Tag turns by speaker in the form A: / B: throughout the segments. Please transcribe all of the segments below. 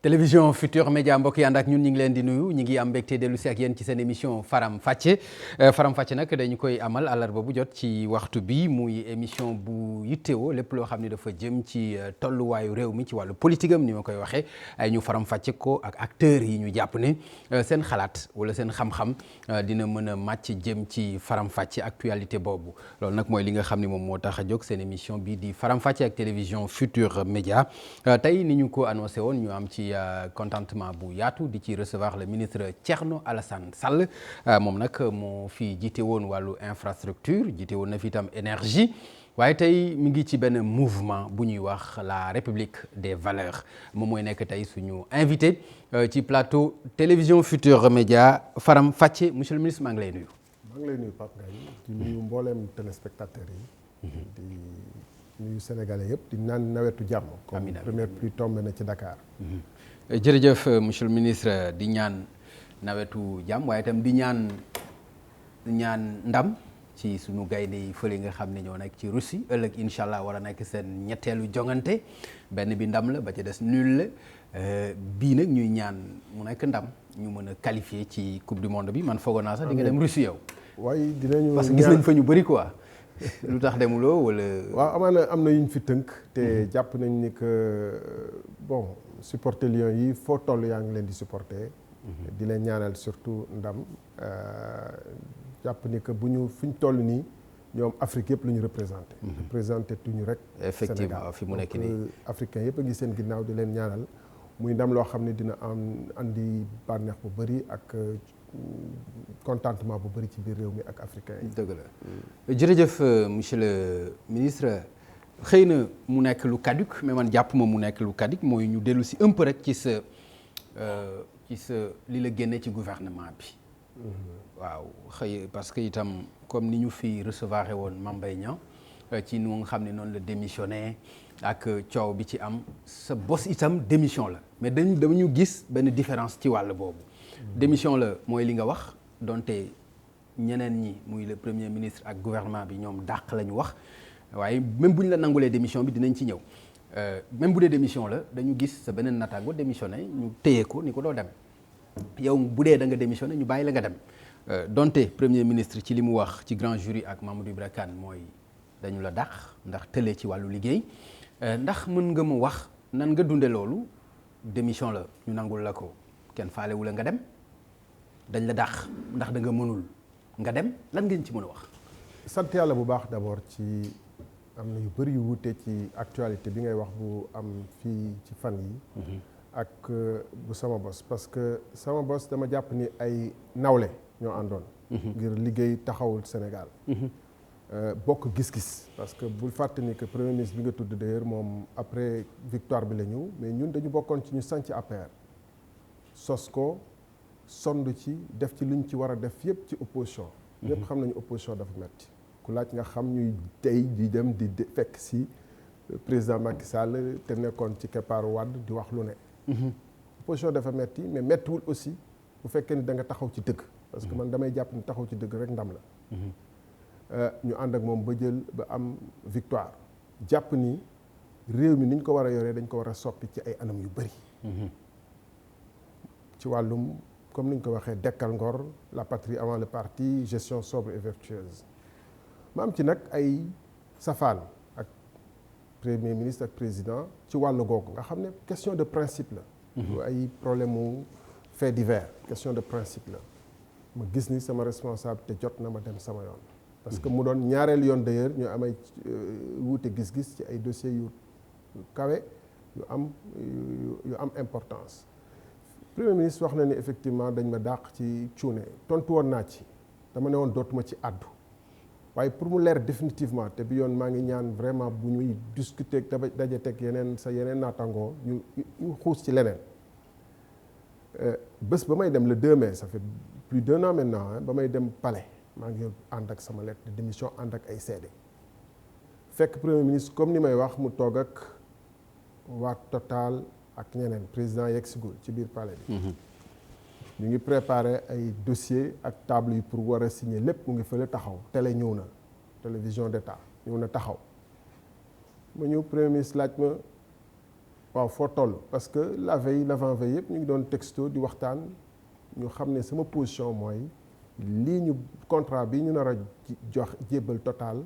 A: télévision Futur Média mbokk yi ànd ak ñun ñu ngi leen di nuyu ñu ngi am mbégte dellu si ak yéen ci seen émission Faram Facce Faram Facce nag dañu koy amal àllarba bu jot ci waxtu bi muy émission bu yittewoo lépp loo xam ne dafa jëm ci tolluwaayu réew mi ci wàllu politique am ni ma koy waxee ay ñu faram fàcce ko ak acteurs yi ñu jàpp ne seen xalaat wala seen xam-xam dina mën a màcc jëm ci faram fàcce actualité boobu loolu nag mooy li nga xam ne moom moo tax a jóg seen émission bi di Faram Facce ak télévision Futur Média tey ni ñu ko annoncé woon ñu am ci contentement bu yaatu di ci recevoir le ministre Thierno Alassane Sall moom nag moo fi jiite woon wàllu infrastructure jiite woon na fi itam énergie waaye tey mi ngi ci benn mouvement bu ñuy wax la République des valeurs moom mooy nekk tey suñu invité ci plateau télévision Futur Média Faram Facce monsieur le ministre maa ngi lay nuyu.
B: maa ngi lay nuyu Pape Ngagne di nuyu mbooleem téléspectateurs yi. di nuyu sénégalais yëpp di naan nawetu jàmm. comme première pluie tombé na ci Dakar.
A: jërëjëf monsieur le ministre di ñaan nawetu jàmm waaye itam di ñaan ndam ci suñu gaynde yi fële nga xam ne ñoo nekk ci Russie ëllëg incha allah war a nekk seen ñetteelu jongante benn bi ndam la ba ca des nul la bii nag ñuy ñaan mu nekk ndam ñu mën a qualifier ci coupe du monde bi man foogoon naa sax di nga dem Russie yow.
B: waaye dinañu
A: parce que gis nañ fa ñu bëri quoi. lu tax demuloo wala.
B: waaw amaana am na yu ñu fi tënk. te jàpp nañ ni que bon supporter Lions yi foo toll yaa ngi leen di supporter. di leen ñaanal surtout ndam jàpp ni que bu ñu fi ñu toll nii ñoom Afrique yëpp la ñu représenté. représenté tuñu rek.
A: effectivement fi mu nekk nii
B: africain yëpp a ngi seen ginnaaw di leen ñaanal muy ndam loo xam ne dina andi bànneex bu bëri ak. contentement bu bëri ci biir réew mi ak africain yi.
A: dëgg la jërëjëf monsieur le ministre xëy na mu nekk lu caduc mais man jàpp ma mu nekk lu caduc mooy ñu dellu si un peu rek ci sa li la génne ci gouvernement bi. waaw xëy parce que itam comme ni ñu fi recevoir woon Mame Mbaye Niang ci nu nga xam ne noonu la démissionné ak coow bi ci am sa bos itam démission la mais dañu gis benn différence ci wàll boobu. démission la mooy li nga wax donte ñeneen ñi muy le premier ministre ak gouvernement bi ñoom dàq la ñu wax waaye même bu ñu la nangulee démission bi dinañ ci ñëw même bu dee démission la dañu gis sa beneen nattaango démissionné ñu téye ko ni ko doo dem yow bu dee da nga démissionné ñu bàyyi la nga dem donte premier ministre ci li mu wax ci grand jury ak Mamadou Ibra Kane mooy dañu la dàq ndax tëlee ci wàllu liggéey ndax mën nga mu wax nan nga dunde loolu démission la ñu nangul la ko kenn faalewu la nga dem dañ la dàq ndax da nga mënul nga dem lan ngeen ci mën a wax.
B: sant yàlla bu baax d'abord ci am na yu bëri yu wuute ci actualité bi ngay wax bu am fii ci fan yi ak bu sama bos parce que sama bos dama jàpp ni ay nawle ñoo àndoon. ngir liggéey taxawul Sénégal. bokk gis-gis parce que bul fàtte ni que premier ministre bi nga tudd d'ailleurs moom après victoire bi la ñëw mais ñun dañu bokkoon ci ñu sanc APR. sos ko sond ci def ci luñ ci war a def yëpp ci opposition. ñëpp xam nañu opposition dafa metti ku laaj nga xam ñuy tey di dem di fekk si président Macky Sall te nekkoon ci keppaaru Wade di wax lu ne. opposition dafa metti mais mettiwul aussi bu fekkee ni da nga taxaw ci dëgg. parce que man damay jàpp ni taxaw ci dëgg rek ndam la. ñu ànd ak moom ba jël ba am victoire jàpp ni réew mi ni ñu ko war a yoree dañ ko war a soppi ci ay anam yu bëri. ci wàllum comme ni ñu ko waxee dekkal ngor la patrie avant le parti gestion sobre et vertueuse ma am ci nag ay safaan ak premier ministre ak président ci wàllu googu nga xam ne question de principe la. ay problème mu fait divers question de principe la ma gis ni sama responsabilité jot na ma dem sama yoon. parce que mu doon ñaareelu yoon d'ailleurs ñu amay wuute gis-gis ci ay dossiers yu kawe yu am importance. premier ministre wax na ni effectivement dañ ma dàq ci cuune tontu woon naa ci dama ne woon dootuma ci àddu waaye pour mu leer définitivement te bi yoon maa ngi ñaan vraiment bu ñuy discuter daje teg yeneen naatangoo ñu xuus ci leneen bés ba may dem le 2 mai ça fait plus d'1 an maintenant ba may dem palais maa ngi ànd ak sama lettre de démission ànd ak ay seede fekk premier ministre comme ni may wax mu toog ak waa Total ak ñeneen président yegg sigul ci biir palais bi. ñu ngi préparé ay dossiers ak table yi pour war a signer lépp mu ngi fële taxaw télé ñëw na télévision d'État ñëw na taxaw ma ñëw premier ministre laaj ma waaw foo toll parce que la veille l'avant-veille yëpp ñu ngi doon texto di waxtaan ñu xam ne sama position mooy lii ñu contrat bi ñu nar a jox jébbal Total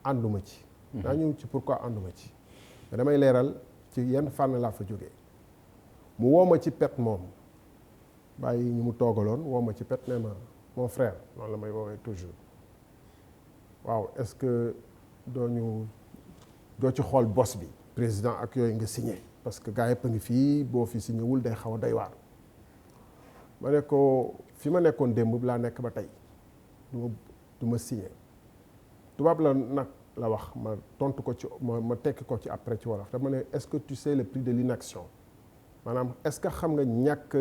B: ànduma ci. naa ñëw ci pourquoi ànduma ci. mais damay leeral ci yenn fànn laa fa jógee mu woo ma ci pet moom bàyyi ñu mu toogaloon woo ma ci pet ne ma mon frère noonu la may woowee toujours waaw est-ce que doo ci xool bos bi président ak yooyu nga signé parce que gars yëpp a ngi fii boo fi signé wul day xaw a doy waar ma ne ko fi ma nekkoon démb laa nekk ba tey du ma signé tubaab la nag la wax ma tontu ko ci ma tekki ko ci après ci wolof dama ne est-ce que tu sais le prix de l'inaction maanaam est-ce que xam nga ñàkk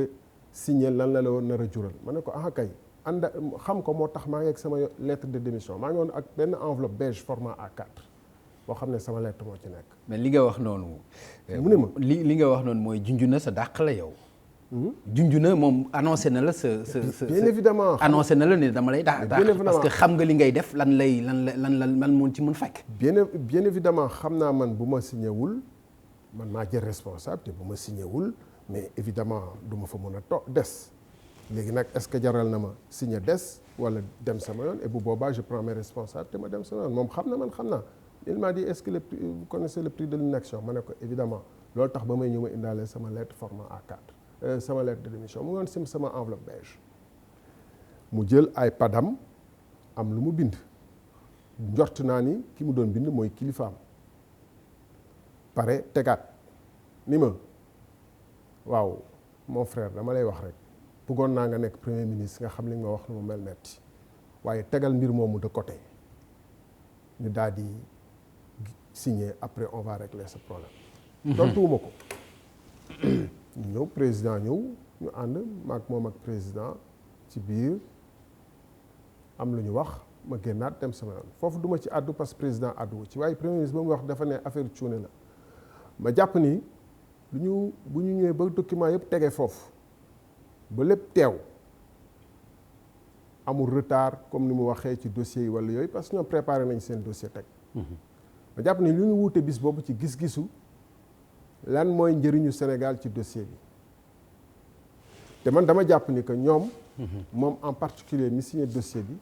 B: signé lan la woon nar a jural ma ne ko ah kay ànd xam ko moo tax maa ngi ak sama lettre de démission maa ngi woon ak benn enveloppe beige format A4 boo xam ne sama lettre moo ci nekk.
A: mais li nga wax noonu.
B: mu ne ma
A: li nga wax noonu mooy junj na sa dàq la yow. junj na moom annoncé na la sa.
B: bien évidemment
A: annoncé na la ne dama lay dàq parce que xam nga li ngay def lan moo ci mën fekk.
B: bien évidemment xam naa man bu ma signé wul man maa jël responsable te bu ma signé wul mais évidemment du ma fa mën a des. léegi nag est-ce que jaral na ma signé des wala dem sama yoon et bu boobaa je prends mes responsabilités te ma dem sama yoon moom xam na man xam naa il m'a dit est-ce que vous connaissez le prix de l'inaction ma ne ko évidemment loolu tax ba may ñëw ma indaale sama lettre format A4 sama lettre de démission mu ngi woon sama enveloppe beige mu jël ay padam am lu mu bind njort naa ni ki mu doon bind mooy kilifaam pare tegaat ni ma waaw mon frère dama lay wax rek bëggoon naa nga nekk premier ministre nga xam li nga ma wax nu mu mel metti waaye tegal mbir moomu de côté ñu daal di signer après on va régler ce problème. tontuwuma ko ñëw président ñëw ñu ànd maag moom ak président ci biir am lu ñu wax ma génnaat dem sama yoon foofu duma ci àddu parce que président àdduwu ci waaye premier ministre ba mu wax dafa ne affaire cuune la ma jàpp ni bu ñu ñëwee ba document yëpp tegee foofu ba lépp teew amul retard comme ni mu waxee ci dossiers yi wala yooyu parce que ñoom préparé nañ seen dossier teg ma jàpp ni lu ñu wuute bis boobu ci gis-gisu lan mooy njëriñu Sénégal ci dossier bi te man dama jàpp ni que ñoom moom en particulier mi signé dossier bi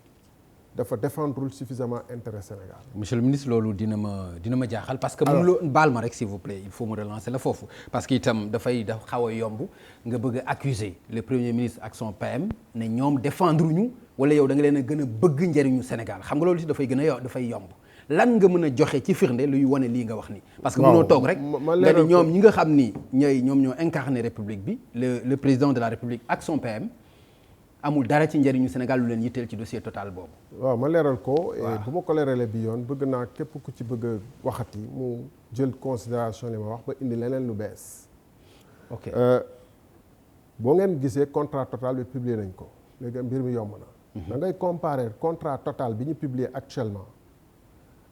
B: dafa défendrul suffisamment intérêt Sénégal.
A: monsieur le ministre loolu dina ma jaaxal parce que mun loo baal ma rek s'il vous plaît il faut me relancer la foofu parce que itam dafay xaw a yomb nga bëgg a accuser le premier ministre ak son PM ne ñoom défendre ñu wala yow da nga leen a gën a bëgg njëriñu Sénégal xam nga loolu si dafay dafay yomb lan nga mën a joxe ci firnde luy wane lii nga wax ni parce que mënoo toog rek nga ni ñoom ñi nga xam ni ñoom ñoo incarné république bi le président de la république ak son PM amul dara ci njëriñu Sénégal lu leen yitteel ci dossier Total boobu.
B: waaw ma leeral ko. bu ma ko leeralee bi yoon bëgg naa képp ku ci bëgg a waxati mu jël considération li ma wax ba indi leneen lu bees.
A: ok
B: boo ngeen gisee contrat Total bi publier nañ ko léegi mbir mi yomb na. da ngay comparer contrat Total bi ñu publier actuellement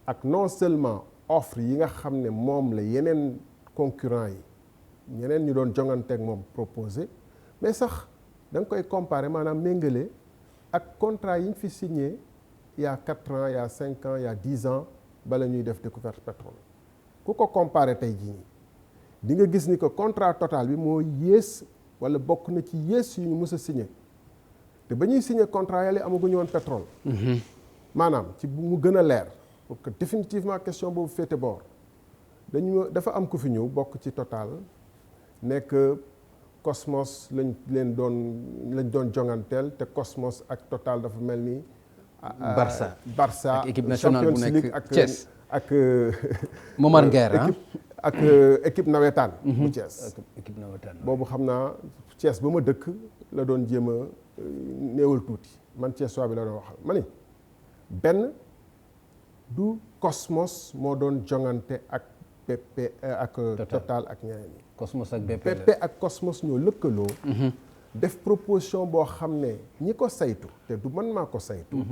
B: ak non seulement offre yi nga xam ne moom la yeneen concurrents yi ñeneen ñu doon jonganteeg moom proposé mais sax. da nga koy comparer maanaam méngale ak contrat yi ñu fi signé il y a 4 ans il y a 5 ans il y a 10 ans bala ñuy def découverte pétrole ku ko comparer tey jii nii di nga gis ni que contrat Total bi moo yées wala bokk na ci yées yu ñu mës a signé te ba ñuy signé contrat yàlla amaguñu woon pétrole. maanaam ci bu mu gën a leer pour que définitivement question boobu féete boor dafa am ku fi ñëw bokk ci Total nekk. Cosmos lañ doon jonganteel te Cosmos ak Total dafa mel ni. Barça
A: ak équipe nationale bu nekk
B: ak
A: Thiès
B: ak.
A: Momar Nguer
B: ak équipe nawetaan. bu Thiès
A: équipe nawetaan
B: boobu xam naa Thiès ba ma dëkk la doon jéem a néewal tuuti man Thiès waa bi la doon waxal ma ni benn du Cosmos moo doon jongante ak BP ak Total ak ñeneen ñi.
A: Cosmos ak BP
B: ak Cosmos ñoo lëkkaloo. def proposition boo xam ne ñi ko saytu te du man maa ko saytu.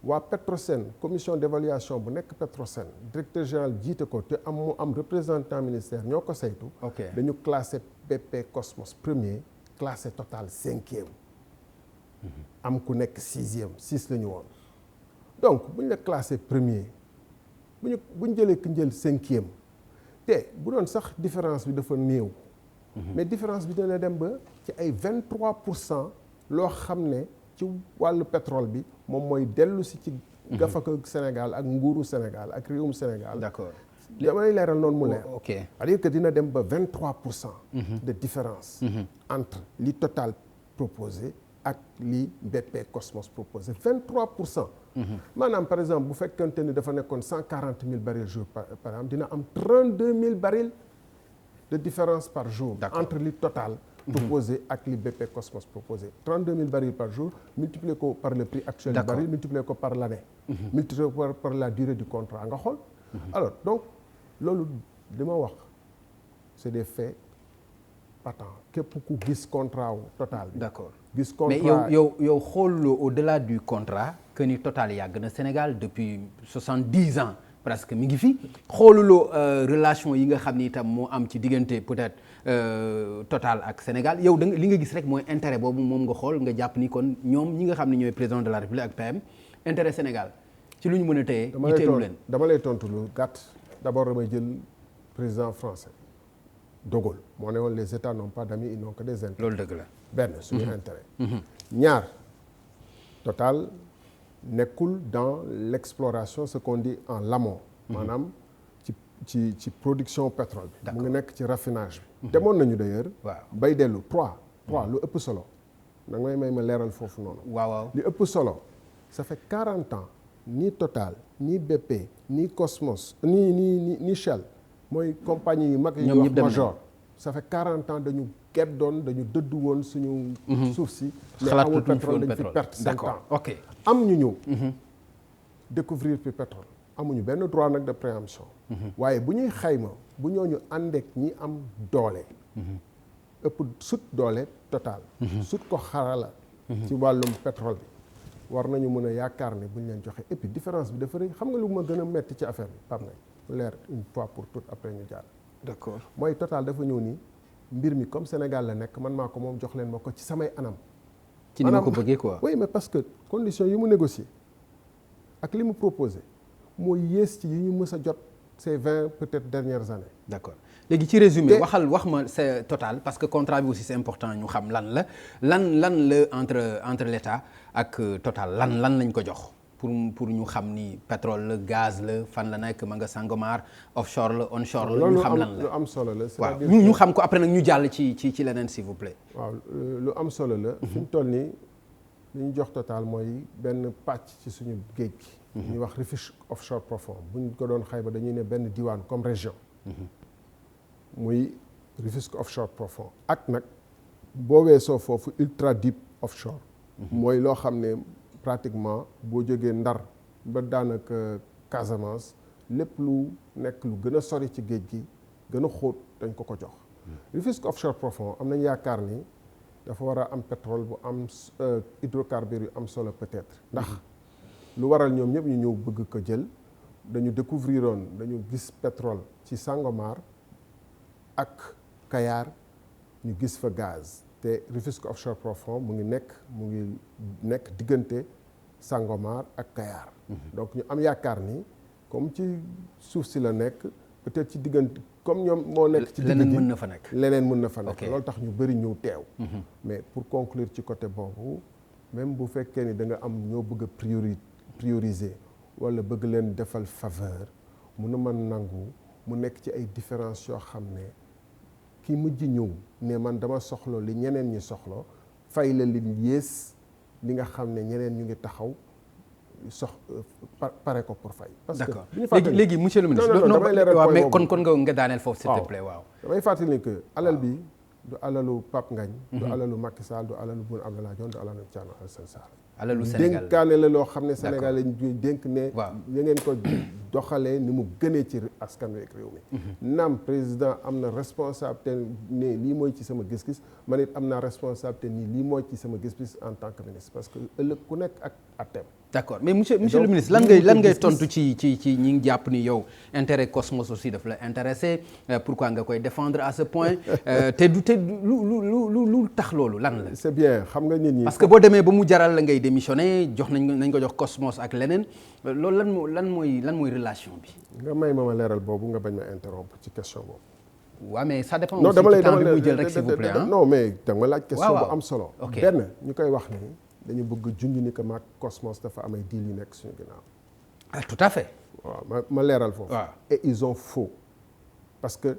B: waa Petrosen commission d'évaluation bu nekk Petrosen directeur général jiite ko te mu am représentant ministère ñoo ko saytu. dañu classé BP Cosmos premier classé Total 5e. am ku nekk 6e 6 la ñu woon. donc bu ñu la classé premier bu ñu jëlee ku jël 5e te bu doon sax différence bi dafa néew. mais différence bi dana dem ba ci ay 23% loo xam ne ci wàllu pétrole bi moom mooy dellu si ci gafaka Sénégal ak nguuru Sénégal ak réewum Sénégal.
A: d'accord
B: damay leeral noonu mu leer.
A: ok
B: c'est-à-dire que dina dem ba 23% de différence entre li Total proposé ak li BP Cosmos proposé 23%. maanaam par exemple bu fekkente ni dafa nekkoon 140 000 barils jour par exemple dina am 32 000 barils de différence par jour. entre li Total proposé ak li BP Cosmos proposé 32 000 barils par jour multiplié ko par le prix actuel du baril multiplié ko par l'année multiplié ko par la durée du contrat nga xool. alors donc loolu li ma wax c'est des faits patents képp ku gis contrat wu Total bi.
A: d'accord
B: gis contrat
A: mais yow xooluloo au-delà du contrat que ni Total yàgg na Sénégal depuis 70 ans presque mi ngi fi xooluloo relation yi nga xam ni itam moo am ci diggante peut-être Total ak Sénégal yow da nga li nga gis rek mooy intérêt boobu moom nga xool nga jàpp ni kon ñoom ñi nga xam ne ñooy président de la République ak PM intérêt Sénégal ci lu ñu mën a téye yitteelu leen.
B: dama lay tontu lu gàtt d'abord damay jël président français De Gaulle moo ne woon les États n'ont pas d'amis ils n'ont que des intérêts.
A: loolu dëgg la.
B: benn suñu intérêt. ñaar Total nekkul dans l'exploration ce qu'on dit en amont. maanaam ci production pétrole bi. mu ngi nekk ci raffinage bi. demoon nañu d'ailleurs.
A: waaw
B: bay dellu trois lu ëpp solo. da ngay may ma leeral foofu noonu.
A: waaw
B: li ëpp solo ça fait 40 ans ni Total ni BP ni Cosmos ni Shell mooy compagnie yu mag yi ñuy wax Major. ça fait 40 ans dañu geddoon dañu dëddu woon suñu suuf si. mais amul pétrole dañu fi perte 5 ans.
A: ok
B: am ñu ñëw. découvrir fi pétrole amuñu benn droit nag de préemption. waaye bu ñuy xayma bu ñooñu àndeek ñi am doole. ëpp sut doole Total. sut ko xarala. ci wàllum pétrole bi war nañu mën a yaakaar ne bu ñu leen joxe et puis différence bi dafa rëy xam nga lu ma gën a metti ci affaire bi Pape Ngagne leer une fois pour toutes après ñu jàll.
A: d'accord
B: mooy Total dafa ñëw nii mbir mi comme Sénégal la nekk man maa ko moom jox leen ma ko ci samay anam.
A: ci ni ma ko bëggee quoi.
B: oui mais parce que conditions yi mu négocier ak li mu proposé mooy yées ci yi ñu mës a jot ces 20 peut-être dernières années.
A: d'accord léegi ci résumé wax ma c'est Total parce que contrat bi aussi c'est important ñu xam lan la entre l'État ak Total lan lañ ko jox pour ñu xam ni pétrole la gaz la fan la nekk ma nga Sangomar offshore la onshore la ñu xam lan la
B: lu am solo la.
A: waaw ñu xam ko après nag ñu jàll ci leneen s'il vous plaît.
B: waaw lu am solo la. fi mu toll nii li ñu jox Total mooy benn pàcc ci suñu géej gi. ñuy wax Rufisque offshore profond bu ñu ko doon xayma dañuy ne benn diwaan comme région. muy Rufisque offshore profond. ak nag boo weesoo foofu ultra deep offshore. mooy loo xam ne pratiquement boo jógee Ndar ba daanaka Casamance lépp lu nekk lu gën a sori ci géej gi gën a xóot dañ ko jox. Rufisque offshore profond am nañ yaakaar ni dafa war a am pétrole bu am hydrocarbures yu am solo peut-être. ndax lu waral ñoom ñëpp ñu ñëw bëgg ko jël dañu découvriroon dañu gis pétrole ci Sangomar ak Kayar ñu gis fa gaz te Rufisque offshore profond mu ngi nekk diggante Sangomar ak Kayar. donc ñu am yaakaar ni comme ci suuf si la nekk peut-être ci diggante comme ñoom moo nekk ci digg
A: leneen mën na fa nekk.
B: leneen mën na fa nekk loolu tax ñu bëri ñëw teew. mais pour conclure ci côté boobu même bu fekkee ni da nga am ñoo bëgg a prioriser wala bëgg leen defal faveur mun na mën nangu mu nekk ci ay différences yoo xam ne ki mujj ñëw ne man dama soxla li ñeneen ñi soxla fay la li yées li nga xam ne ñeneen ñu ngi taxaw pare ko pour fay. parce que
A: d'accord léegi monsieur le ministre.
B: non damay leeral
A: waaw mais kon nga daaneel foofu s'il te plaît waaw.
B: damay fàttali ni que alal bi du alalu Pape Ngagne. du alalu Macky Sall du alalu Boun Abdallah Dionne du alalu Thierno Alassane Sall.
A: alalu Sénégal
B: dénkaane la loo xam ne Sénégal lañ dénk ne.
A: waaw
B: ya ngeen ko doxalee ni mu gënee ci askan wi ak réew mi. naam président am na responsabilité ne lii mooy ci sama gis-gis man it am naa responsabilité ni lii mooy ci sama gis-gis en tant que ministre parce que ëllëg ku nekk ak atteem.
A: d'accord mais monsieur le ministre lan ngay tontu ci ñi ngi jàpp ni yow intérêt Cosmos aussi daf la intéressé pourquoi nga koy défendre à ce point te lu tax loolu lan la.
B: c'est bien xam nga nit ñi.
A: parce que boo demee ba mu jaral la ngay démissionner jox nañ ko jox Cosmos ak leneen loolu lan mooy relation bi.
B: nga may ma leeral boobu nga bañ ma interrompre ci question boobu.
A: waaw mais ça dépend aussi ci temps bi muy jël rek s'il vous plaît
B: non mais da nga ma laaj question bu am solo.
A: ok
B: benn ñu koy wax ni dañu bëgg junj ni que maag Cosmos dafa am ay deal yu nekk suñu ginnaaw.
A: ah tout à fait.
B: waaw ma leeral foofu.
A: waaw
B: et ils ont faux parce que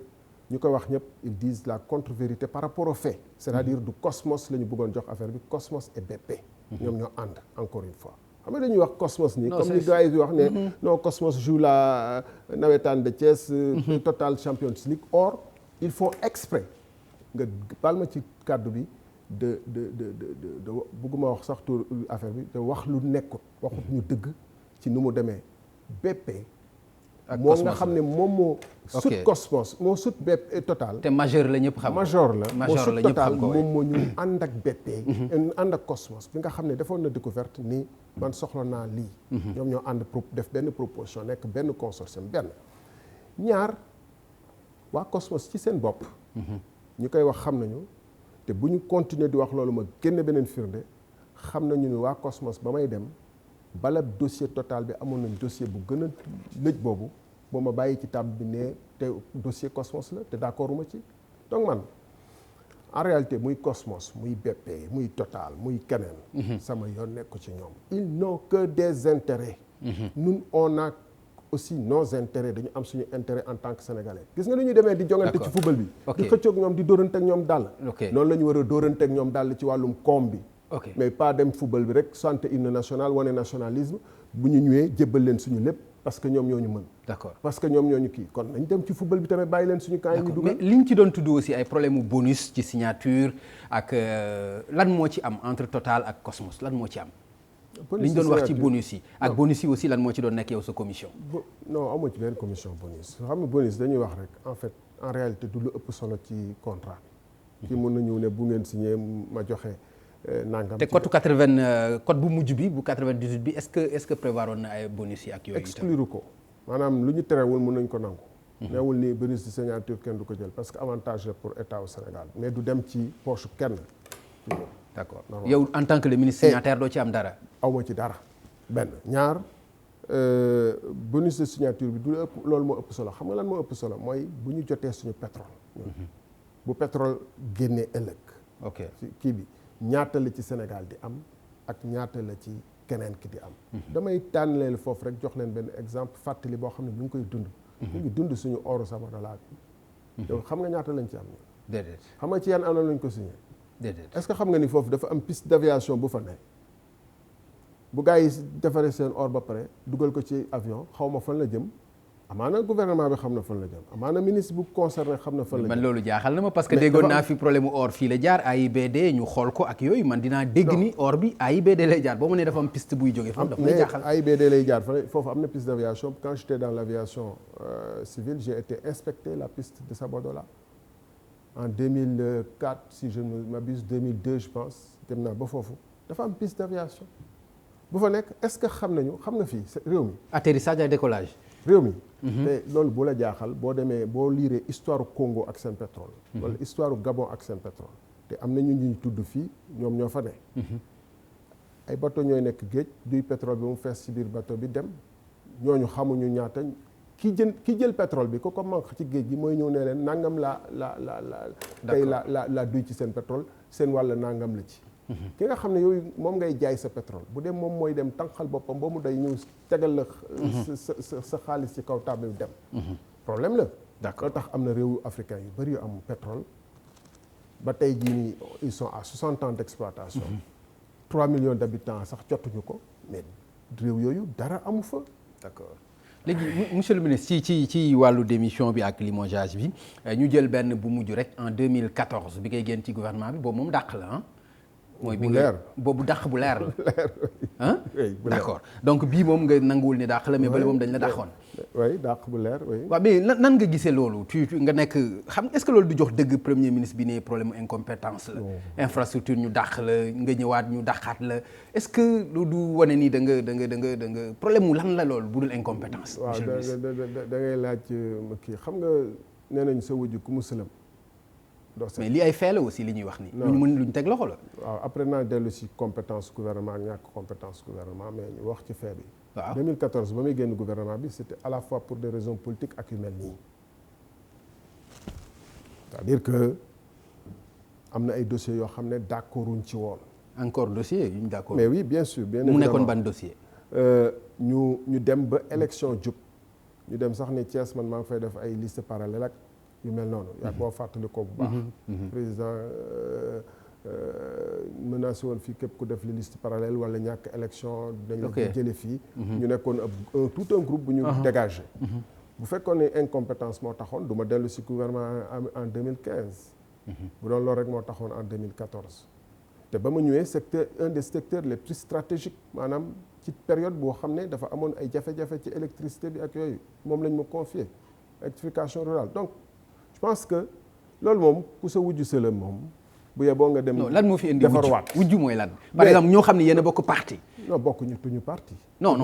B: ñu koy wax ñëpp ils disent la contre-vérité par rapport aux faits. c'est-à-dire du Cosmos la ñu bëggoon jox affaire bi Cosmos et BP. ñoom ñoo ànd encore une fois. xam nga dañuy wax Cosmos nii. comme ni gars yi wax ne. non Cosmos joue la nawetaan de Thiès. Total Champions League. Or ils font exprès nga baal ma ci kàddu bi de bëgguma wax sax tur affaire bi de wax lu nekkut waxut ñu dëgg ci nu mu demee BP.
A: ak
B: moom nga xam ne moom moo. sut Cosmos moo sut BP Total.
A: te majeur la ñëpp xam ko
B: major la moo sut Total
A: ko
B: moom moo ñu ànd ak BP. ànd ak Cosmos bi nga xam ne defoon na découverte ni man soxla naa lii. ñoom ñoo ànd def benn proposition nekk benn consortium benn. ñaar waa Cosmos ci seen bopp. ñu koy wax xam nañu te bu ñu continuer di wax loolu ma génne beneen firnde xam nañu ni waa Cosmos ba may dem. bala dossier Total bi amoon nañ dossier bu gën a lëj boobu boo ma bàyyi ci table bi ne te dossier Cosmos la te d'accord uma ci donc man en réalité muy Cosmos muy BP muy Total muy keneen sama yoon nekku ci ñoom ils n'ont que des intérêts ñun on a aussi nos intérêts dañu am suñu intérêt en tant que sénégalais gis nga ni ñuy demee di jongante ci football bi di xëccoog ñoom di dóorante ak ñoom dàll noonu la ñu war a dóorante ak ñoom dàll ci wàllum koom bi mais pas dem football bi rek santé hymne national wane nationalisme bu ñu ñëwee jébbal leen suñu lépp parce que ñoom ñoo ñu mën. d'accord parce que ñoom ñoo ñu kii kon nañ dem ci football bi tamit bàyyi leen suñu camp yi ñu dugal.
A: mais li ñu ci doon tudd aussi ay problème mu bonus ci signature ak lan moo ci am entre Total ak Cosmos lan moo ci am. li ñu doon wax ci bonus yi. ak bonus yi aussi lan moo ci doon nekk yow sa commission.
B: non amoo ci benn commission bonus xam nga bonus dañuy wax rek en fait en réalité du lu ëpp solo ci contrat bi. ki mën na ñëw ne bu ngeen signé ma joxe. nangam
A: te code bu mujj bi bu 98 bi est-ce que prévoir woon na ay bonus yi ak yooyu.
B: exclure ko maanaam lu ñu terewul mën nañ ko nangu. neewul ni bonus de signature kenn du ko jël parce que avantage la pour état au Sénégal mais du dem ci poche kenn.
A: d'accord yow en tant que le ministre signataire doo ci am dara.
B: awma ci dara benn ñaar bonus de signature bi du ëpp loolu moo ëpp solo xam nga lan moo ëpp solo mooy bu ñu jotee suñu pétrole. bu pétrole génnee ëllëg.
A: ok
B: kii bi. ñaata la ci Sénégal di am ak ñaata la ci keneen ki di am. damay tànn leen foofu rek jox leen benn exemple fàttali boo xam ne ñu ngi koy dund. ñu ngi dund suñu oru Sabodala bi. yow xam nga ñaata lañ ci am.
A: déedéet
B: xam nga ci yan anam lañ ko signé.
A: déedéet
B: est-ce que xam nga ni foofu dafa am piste d'aviation bu fa ne. bu gars yi defaree seen or ba pare dugal ko ci avion xaw ma fan la jëm. amaana gouvernement bi xam na fan la jëm amaana ministre bu concerné xam na fan la jëm.
A: man loolu jaaxal na ma parce que déggoon naa fi problème mu or fii la jaar AIBD ñu xool ko ak yooyu man dinaa dégg ni or bi AIBD lay jaar boo ma nee dafa am piste buy jógee foofu dafa lay jaaxal.
B: AIBD lay jaar foofu am na piste d'aviation quand j'étais dans l'aviation civile j'ai été inspecter la piste de Sabodala en 2004 si je ne m'abuse 2002 je pense dem naa ba foofu dafa am piste d'aviation bu fa nekk est-ce que xam nga fii réew mi.
A: atterrissage ak décollage.
B: réew mi. te loolu bu la jaaxal boo demee boo liiree histoire Congo ak seen pétrole. wala histoire Gabon ak seen pétrole. te am na ñu tudd fii ñoom ñoo fa ne. ay bateau ñooy nekk géej duy pétrole bi mu fees ci biir bateau bi dem ñooñu xamuñu ñaata ki jël pétrole bi ko manque ci géej gi mooy ñëw ne leen nangam la duy ci seen pétrole seen wàll nangam la ci. ki nga xam ne yooyu moom ngay jaay sa pétrole bu dee moom mooy dem tànqal boppam ba mu day ñëw tegal la sa xaalis ci kaw table bi dem problème la d'accord tax am na réewu africain yu bëri yu am pétrole ba tey jii nii ils sont à 60 ans d'exploitation 3 millions d'habitants sax jotuñu ko mais réew yooyu dara amu fa
A: d'accord léegi monsieur le ministre ci wàllu démission bi ak limogeage bi ñu jël benn bu mujj rek en 2014 bi ngay génn ci gouvernement bi boobu moom dàq la mooy bi nga boobu dàq bu leer la. ah d'accord donc bii moom nga nanguwul ni dàq la mais bële moom dañ la dàqoon.
B: oui dàq bu leer oui.
A: waaw mais nan nga gisee loolu tu nga nekk xam est-ce que loolu du jox dëgg premier ministre bi ne problème incompétence la. infrastructure ñu dàq la nga ñëwaat ñu dàqaat la est-ce que lu du wane ni da nga problème mu lan la loolu bu dul incompétence.
B: waaw da ngay laaj kii xam nga nee nañ sa wujj ku mu sëlam.
A: mais lii ay fait la aussi li ñuy wax nii. lu ñu teg loxo la.
B: waaw après naa dellu si compétence gouvernement ak ñàkk compétence gouvernement mais ñu wax ci fait bi.
A: waaw
B: 2014 ba muy génn gouvernement bi c'était à la fois pour des raisons politiques ak yu mel nii. c'est-à-dire que am na ay dossiers yoo xam ne d'accorduñ ci woon.
A: encore dossier yu ñu d'accord.
B: mais oui bien sûr bien évidemment
A: mu nekkoon ban dossier.
B: ñu dem ba élection jub ñu dem sax ne Thiès man maa ngi fay def ay liste parallèle ak yu mel noonu. yaa boo fàttali ko bu baax. président menacé woon fii képp ku def li liste parallèle wala ñàkk élection. dañ la ko jële fii. ñu nekkoon tout un groupe bu ñu dégagé. bu fekkoon ne incompétence moo taxoon du ma dellu si gouvernement en 2015. bu doon loolu rek moo taxoon en 2014. te ba ma ñëwee secteur un des secteurs les plus stratégiques maanaam ci période boo xam ne dafa amoon ay jafe-jafe ci électricité bi ak yooyu moom lañ ma confié électrification rurale donc je pense que loolu moom ku sa wujju sëlam moom bu yeboo nga dem.
A: non lan moo fi indi wujju mooy lan. par exemple ñoo xam ne yéen a bokk parti.
B: non bokkuñu tuñu parti.
A: non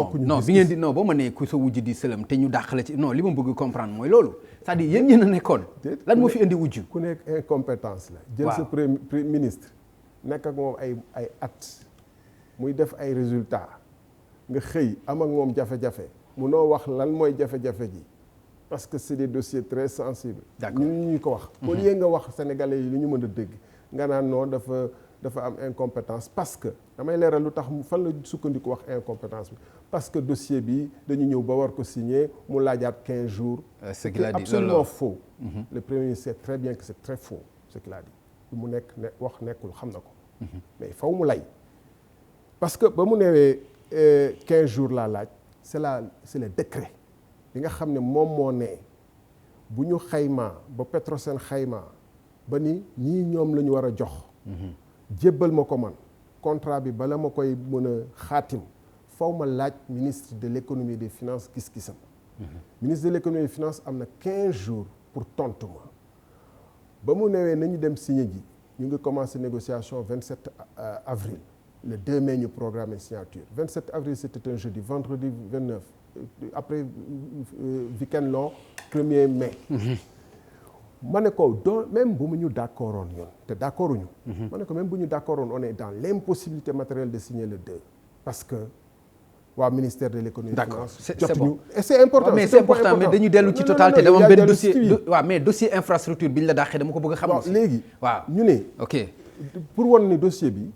A: bi ngeen di non boo ma nee ku sa wujju di sëlam te ñu dàq la ci non li ma bëgg comprendre mooy loolu c'est-à-dire yéen a nekkoon. lan moo fi indi wujju.
B: ku nekk incompétence la. jël sa premier ministre. nekk ak moom ay at muy def ay résultats nga xëy am ak moom jafe-jafe munoo wax lan mooy jafe-jafe ji parce que c'est des dossiers très sensibles.
A: d'accord
B: ñu ko wax. au lieu nga wax sénégalais yi li ñu mën a dégg nga naan non dafa am incompétence parce que damay leeral lu tax fan la sukkandiku wax incompétence bi parce que dossier bi dañu ñëw ba war ko signer mu laajaat 15 jours.
A: ce qu'il a dit
B: absolument faux. Le premier ministre sait très bien que c'est très faux ce qu'il a dit. mu nekk wax nekkul xam na ko. mais faw mu lay parce que ba mu newee 15 jours laa laaj c'est le décret bi nga xam ne moom moo ne bu ñu xaymaa ba Petrosen xaymaa ba ni ñii ñoom la ñu war a jox. jébbal ma ko man contrat bi bala ma koy mën a xaatim faw ma laaj ministre de l'économie et des finances gis-gisam. ministre de l'économie et des finances am na 15 jours pour tontu ma ba mu newee nañu dem signer ji. ñu ngi commencé négociation 27 avril le 2 mai ñu programmé signature 27 avril c'était un jeudi vendredi 29 après week-end long 1er mai. ma ne ko même bu mu ñu d'accordoon ñun te d'accorduñu. ma ne ko même bu ñu d'accordoon on est dans l'impossibilité matérielle de signer le 2 parce que waa ministère de l'économie et des finances
A: c'est bon
B: et c'est important
A: mais c'est important mais dañu dellu ci totalité dama benn dossier waaw mais dossier infrastructure bi ñu la dàqee dama ko bëgg a xam.
B: waaw léegi
A: waaw
B: ñu ne.
A: ok
B: pour won ni dossier bi.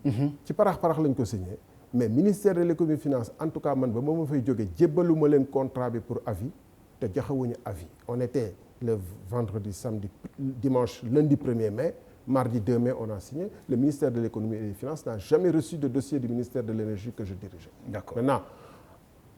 B: ci parax lañ ko signé. mais ministère de l'économie et des finances en tout cas man ba ma fay jógee jébbaluma leen contrat bi pour avis te joxewuñu avis on était le vendredi samedi dimanche lundi 1er mai. Mardi 2 mai, on a signé. Le ministère de l'économie et des finances n'a jamais reçu de dossier du ministère de l'énergie que je dirigeais.
A: D'accord.
B: Maintenant,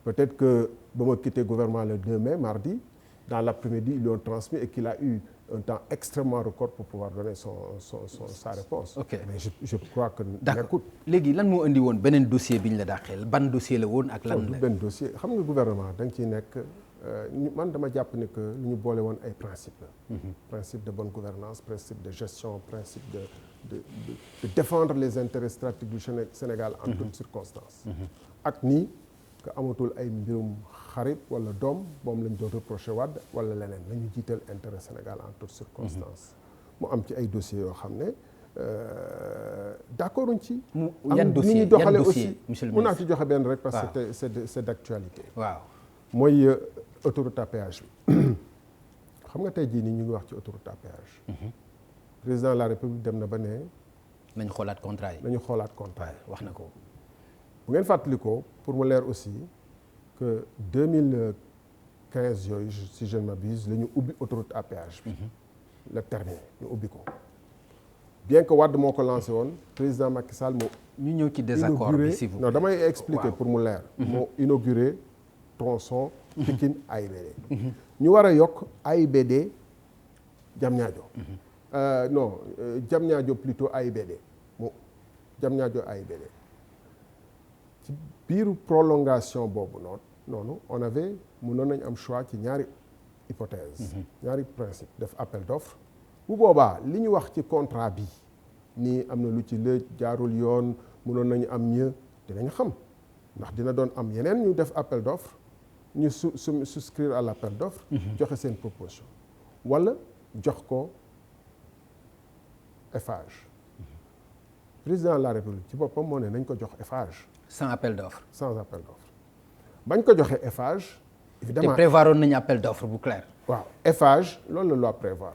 B: peut-être que ba ma quitté le gouvernement le 2 mai, mardi, dans l'après-midi, ils lui ont transmis et qu'il a eu un temps extrêmement record pour pouvoir donner sa réponse.
A: Ok.
B: Mais je crois que.
A: D'accord léegi lan moo indi woon beneen dossier bi ñu la dàqeel ban dossier la woon ak lan la.
B: benn dossier xam nga gouvernement da nga ciy nekk man dama jàpp ne que lu ñu boole woon ay principe la. Principe de bonne gouvernance principe de gestion principe de défendre les intérêts stratégiques du Sénégal en toutes circonstances. ak nii que amatul ay mbirum xarit wala doom moom lañ doon reproché Wade wala leneen nañu jiital intérêt Sénégal en toutes circonstances. mu am ci ay dossiers yoo xam ne d'accord uñ ci.
A: yan dossier
B: doxale
A: yan
B: aussi
A: monsieur le
B: mun naa
A: ministre
B: ci joxe benn rek parce que c'est d'actualité.
A: waaw
B: mooy autoroute à péage bi xam nga tey jii nii ñu ngi wax ci autoroute à péage. président de la République dem na ba ne.
A: nañ xoolaat contrat yi.
B: nañu xoolaat contrat yi
A: wax na ko.
B: bu ngeen fàttalikoo pour mu leer aussi que 2015 yooyu si je ne m'abuse la ñu ubbi autoroute à péage bi. la terminé ñu ubbi ko. bien que Wade moo ko lancé woon président Macky Sall moo.
A: ñu ñëw ci désaccord bi si vous.
B: non damay expliquer pour mu leer. moo inauguré tronçon Pikine AIBD. ñu war a yokk AIBD Diamniadio. non Diamniadio plutôt AIBD. Diamniadio AIBD ci biiru prolongation boobu noonu on avait mënoon nañ am choix ci ñaari hypothèse ñaari principe def appel d'offre bu boobaa li ñu wax ci contrat bi nii am na lu ci lëj jaarul yoon mënoon nañu am mieux dinañ xam ndax dina doon am yeneen ñu def appel d'offre ñu souscrire à l'appel d'offre joxe seen proposition wala jox ko Eiffage président de la République ci boppam moo ne nañ ko jox Eiffage
A: sans appel d'offre
B: bañ ko joxe Eiffage évidemment
A: te prévoiroon nañu appel d'offre bu clair.
B: waaw Eiffage loolu la loi prévoir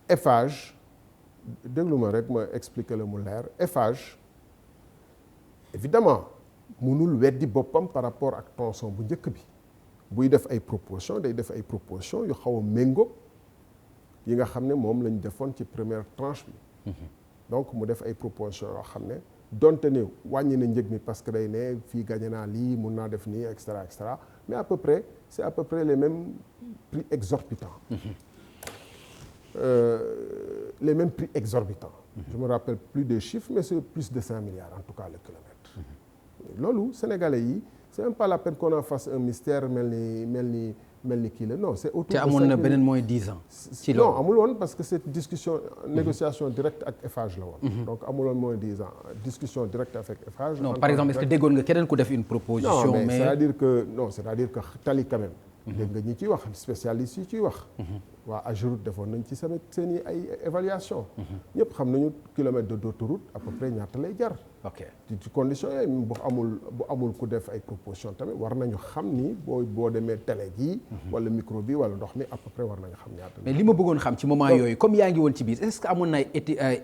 B: Eiffage déglu ma rek ma expliquer la mu leer Eiffage évidemment mënul weddi boppam par rapport ak tronçon bu njëkk bi buy def ay proposition day def ay proposition yu xaw a méngoo yi nga xam ne moom lañ defoon ci première tranche bi donc mu def ay proposition yoo xam ne donte ne wàññi na njëg mi parce que day ne fii gagné naa lii mun naa def nii et cetera mais à peu près c'est à peu près les mêmes prix exorbitants les mêmes prix exorbitants je me rappelle plus des chiffres mais c'est plus de 5 milliards en tout cas le kilomètre loolu sénégalais yi c'est même pas la peine qu'on en fasse un mystère mel ni kii la non c'est autour de 5
A: te amoon na beneen mooy 10 ans. ci loolu
B: non amul woon parce que cette discussion négociation directe ak Eiffage la woon. donc amul woon moins 10 ans discussion directe avec Eiffage.
A: non par exemple est-ce que déggoon nga keneen ku def une proposition.
B: non mais c'est-à-dire que tali quand même. dégg nga ñi ciy wax spécialistes yi ciy wax. waa AGEROUTE defoon nañ ci seen i ay évaluation ñëpp xam nañu kilomètre d'autoroute à peu près ñaata lay jar.
A: ok
B: ci condition yooyu bu amul ku def ay proposition tamit war nañu xam ni boo demee télé ji wala micro bi wala ndox mi à peu près war nañu xam ñaata.
A: mais li ma bëggoon xam ci moment yooyu comme yaa ngi woon ci biir est-ce que amoon na ay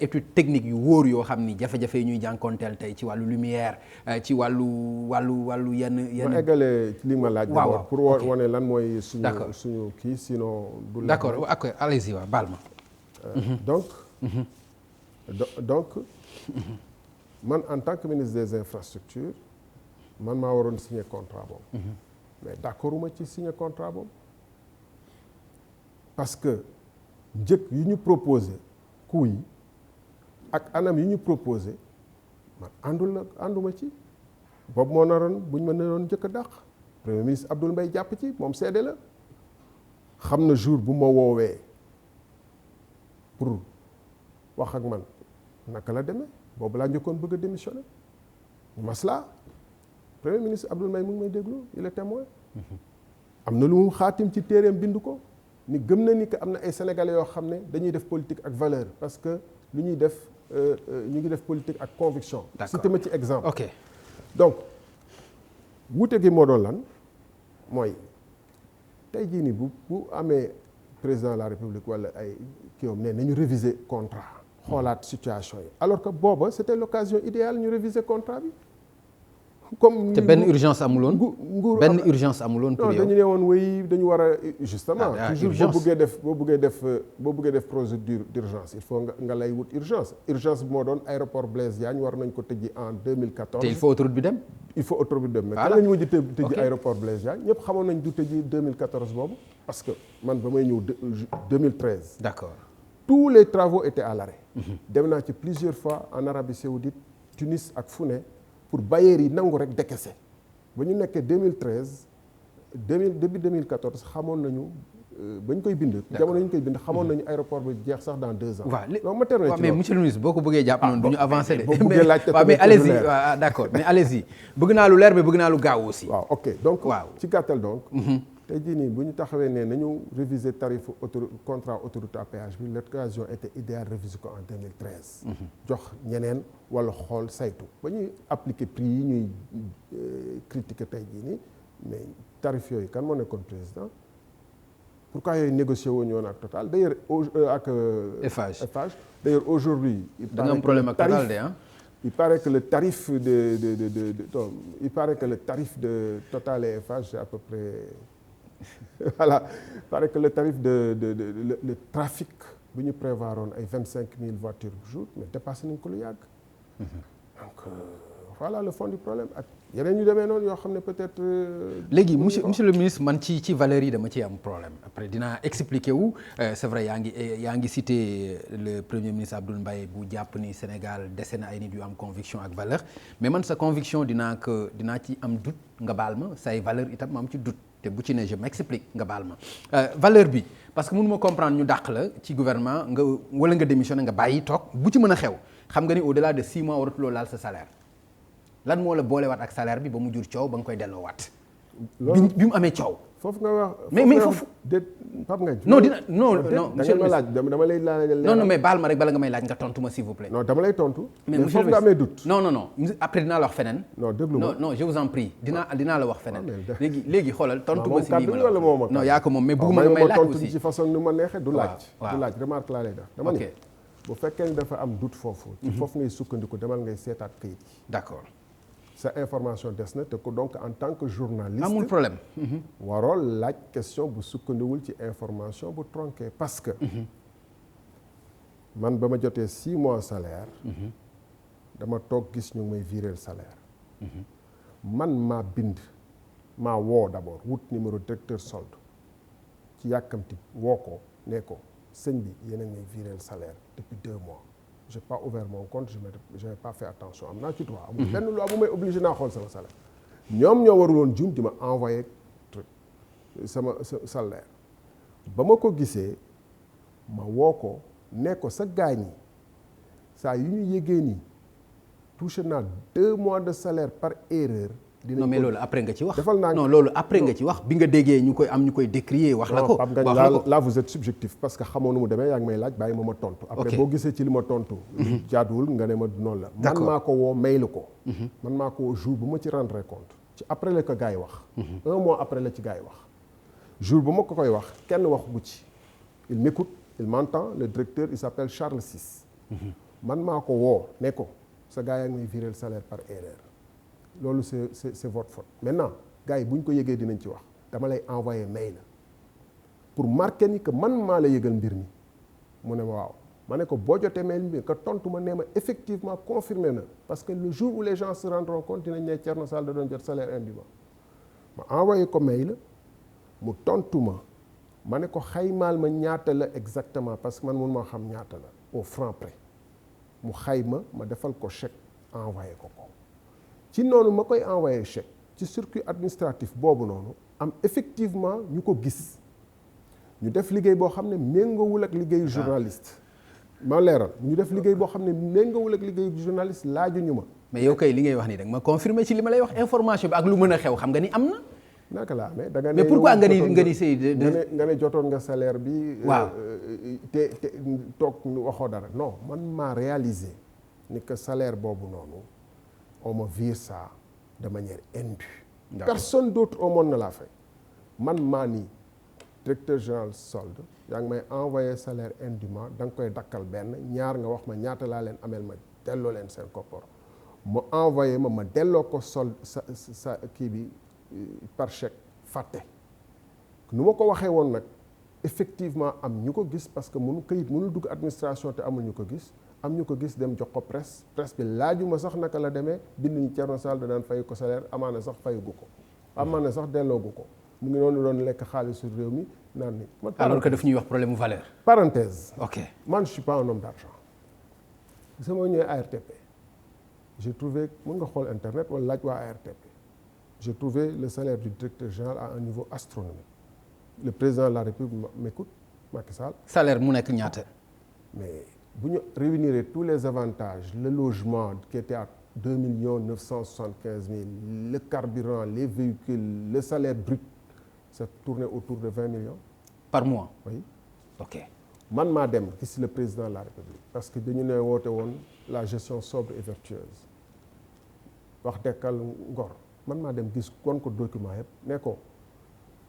A: étude technique yu wóor yoo xam ni jafe-jafe yi ñuy jànkoonteel tey ci wàllu lumière ci wàllu yenn.
B: ma eggalee li ma laaj.
A: waaw
B: pour wane lan mooy. suñu kii sinon. du
A: d'accord ok allez-y waaw baal ma.
B: donc man en tant que ministre des infrastructures man maa waroon signer contrat boobu. mais d'accorduma ci signer contrat boobu parce que njëkk yu ñu proposé coût yi ak anam yu ñu proposé man ànduma ci boobu moo naroon bu ñu ma naroon njëkk a dàq premier ministre Abdoul Mbaye jàpp ci moom seede la xam na jour bu ma woowee pour wax ak man naka la demee boobu laa njëkkoon bëgg a démissionner masla premier ministre Abdoul Mbaye mu ngi may déglu il est témoin am na lu mu xaatim ci téereem bind ko ni gëm na ni que am na ay sénégalais yoo xam ne dañuy def politique ak valeur parce que lu ñuy def ñu ngi def politique ak conviction. cité ma ci exemple.
A: ok
B: donc wuute gi moo doon lan mooy tey jii nii bu amee président de la république wala ay kii ne nañu réviser contrat xoolaat situation yi alors que booba c'était l'occasion idéale ñu réviser contrat bi. comme
A: te benn urgence amuloon.
B: nguur
A: benn urgence amuloon pour yow.
B: dañu ne woon wéy dañu war a justement toujours boo bëggee def procédure d'urgence il faut nga lay wut urgence bi moo doon aéroport Blaise Diagne war nañ ko tëjji en 2014.
A: te il faut autoroute bi dem.
B: mais kan la ñu mujj tëjji aéroport Blaise Diagne ñëpp xamoon nañ du tëjji 2014 boobu parce que man ba may ñëw 2013.
A: d'accord
B: tous les travaux étaient à l'arrêt. dem naa ci plusieurs fois en Arabie Saoudite Tunis ak fu ne pour bailleurs yi nangu rek décaisser ba ñu nekkee 2013 début 2014 xamoon nañu ba ñu koy bind. jamono ñu koy bind xamoon nañu aéroport bi jeex sax dans 2 ans.
A: waaw mais monsieur le ministre boo ko bëggee jàpp noonu du ñu avancer de.
B: boo bëggee laajte
A: waaw mais allez-y waaw d'accord mais allez-y bëgg naa lu leer mais bëgg naa lu gaaw aussi.
B: waaw ok donc.
A: waaw
B: ci gàttal donc. tey jii nii bu ñu taxawee ne nañu réviser tarif contrat autoroute à péage bi l'occasion était idéale réviser ko en 2013. jox ñeneen wala xool saytu ba ñuy appliquer prix yi ñuy critiquer tey jii nii mais tarif yooyu kan moo nekkoon président pourquoi yooyu négocier woon ñoon ak Total d'ailleurs ak
A: Eiffage
B: d'ailleurs aujourd'hui
A: da nga am problème ak Total de ah.
B: Il paraît que le tarif de Total et Eiffage c'est à peu près voilà il paraît que le tarif le trafic bu ñu prévoiroon ay 25 000 voitures par jour mais dépassé nañ ko lu yàgg. donc voilà le fond du problème ak yeneen ñu demee noonu yoo xam ne peut-être.
A: léegi monsieur le ministre man ci valeurs yi dama ci am problème après dinaa expliquer wu c'est vrai yaa ngi cité le premier ministre Abdoul Mbaye bu jàpp ni Sénégal dese na ay nit yu am conviction ak valeur mais man sa conviction dinaa ci am doute nga baal ma say valeur itam ma am ci doute te bu ci ne je m'explique nga baal ma valeur bi parce que mënu ma comprendre ñu dàq la ci gouvernement wala nga démissionné nga bàyyi toog bu ci mën a xew xam nga ni au-delà de 6 mois waratuloo laal sa salaire. lan moo la boolewaat ak salaire bi ba mu jur coow ba nga koy delloowaat. loolu bi mu amee coow.
B: foofu nga wax.
A: mais foofu
B: déet Pape Ngagne.
A: non monsieur le
B: laaj dama lay laaj.
A: non mais baal ma rek bala nga may laaj nga tontu ma s'il vous plaît.
B: non dama lay tontu.
A: mais monsieur
B: foofu nga amee doute.
A: non après dinaa la wax feneen.
B: non déglu ma
A: non je vous en prie dinaa la wax feneen. léegi xoolal tontu ma si lii ma la
B: wax
A: non yaa ko moom mais bëgguma nga may laaj aussi
B: tontu ci façon ni ma neexee du laaj.
A: waaw
B: du laaj remarque laa lay def. dama ni bu fekkee ni dafa am doute foofu. ci foofu ngay sukkandiku demal ngay seetaat këyit yi.
A: d'accord.
B: sa information des na te ko donc en tant que journaliste.
A: amul problème.
B: waroo laaj question bu sukkandiwul ci information bu tronqué parce que. man ba ma jotee 6 mois salaire. dama toog gis ñu ngi may virer salaire. man maa bind maa woo d'abord wut numéro directeur solde ci yàkkamti woo ko ne ko sëñ bi yéen a ngi may virer salaire depuis 2 mois. j'ai pas ouvert mon compte je n'ai pas fait attention am naa ci droit amul benn loi bu may obligé naa xool sama salaire ñoom ñoo warul woon jum di ma envoyé truc sama salaire ba ma ko gisee ma woo ko ne ko sa gaañ yi saa yu ñu yégee nii touché naa 2 mois de salaire par erreur.
A: non mais loolu après nga ci wax.
B: defal naa
A: non loolu après nga ci wax bi nga déggee ñu koy décrier wax la ko.
B: Pape Ngagne là vous êtes subjectif parce que xamoo nu mu demee yaa ngi may laaj bàyyi ma tontu. après boo gisee ci li ma tontu. jaaduwul nga ne ma noonu la. man maa ko woo mail ko. man maa ko woo jour bu ma ci rendre compte. ci après la ko gars yi wax. 1 mois après la ci gars yi wax. jour bu ma ko koy wax kenn waxu gu ci. il m'écoute il m'entend le directeur il s'appelle Charles Ciss. man maa ko woo ne ko sa gars yaa ngi may virer le salaire par erreur. loolu c'est votre faute maintenant gars yi bu ñu ko yëgee dinañ ci wax dama lay envoyer mail pour marquer ni que man maa la yëgal mbir mi mu ne ma waaw ma ne ko boo jotee mail bi que tontu ma nee ma effectivement confirmé na parce que le jour où les gens se rendront compte dinañ ne Thierno Sall da doon jot salaire indûment ma envoyé ko mail mu tontu ma ne ko xaymaal ma ñaata la exactement parce que man mun maa xam ñaata la au franc près mu xayma ma defal ko chèque envoyé ko ci noonu ma koy envoyé chèque ci circuit administratif boobu noonu am effectivement ñu ko gis ñu def liggéey boo xam ne méngoowul ak liggéeyu journaliste ma leeral ñu def liggéey boo xam ne méngoowul ak liggéeyu journaliste laajuñu ma
A: mais yow kay li ngay wax nii rek ma confirmer ci li ma lay wax information bi ak lu mën a xew xam nga ni am na
B: naka la amee da nga ne
A: mais pourquoi nga ni sëy
B: nga ne jotoon nga salaire bi
A: waaw
B: te toog waxoo dara non man maa réalisé ni que salaire boobu noonu on me vire ça de manière indue. Personne d'autre au monde ne l'a fait. Man maa nii directeur général solde yaa ngi may envoyé salaire indûment da nga koy dakkal benn ñaar nga wax ma ñaata laa leen ameel ma delloo leen seen koppar mu envoyé ma delloo ko solde sa kii bi par chèque fàtte. nu ma ko waxee woon nag effectivement am ñu ko gis parce que mënul dugg administration te amul ñu ko gis. am ñu ko gis dem jox ko presse bi laajuma sax naka la demee bind ñu Thierno Sall da daan fay ko salaire amaana sax fayagu ko amaana sax delloogu ko mu ngi noonu doon lekk xaalisu réew mi naan ni.
A: alors que daf ñuy wax problème mu valeur.
B: parenthèse.
A: ok
B: man je suis pas un homme d'argent. sama ñëwee ARTP j'ai trouvé mën nga xool internet wala laaj waa ARTP j'ai trouvé le salaire du directeur général à un niveau astronomique le président de la République m'écoute Macky Sall.
A: salaire mu nekk ñaata.
B: mais bu ñu réunir tous les avantages le logement qui était à 2 975 000 le carburant les véhicules le salaire brut ça tournait autour de 20 millions.
A: par mois.
B: oui.
A: ok.
B: man maa dem gis le président de la République parce que dañu ne woote woon la gestion sobre et vertueuse wax dekkal ngor man maa dem gis kon ko document yëpp ne ko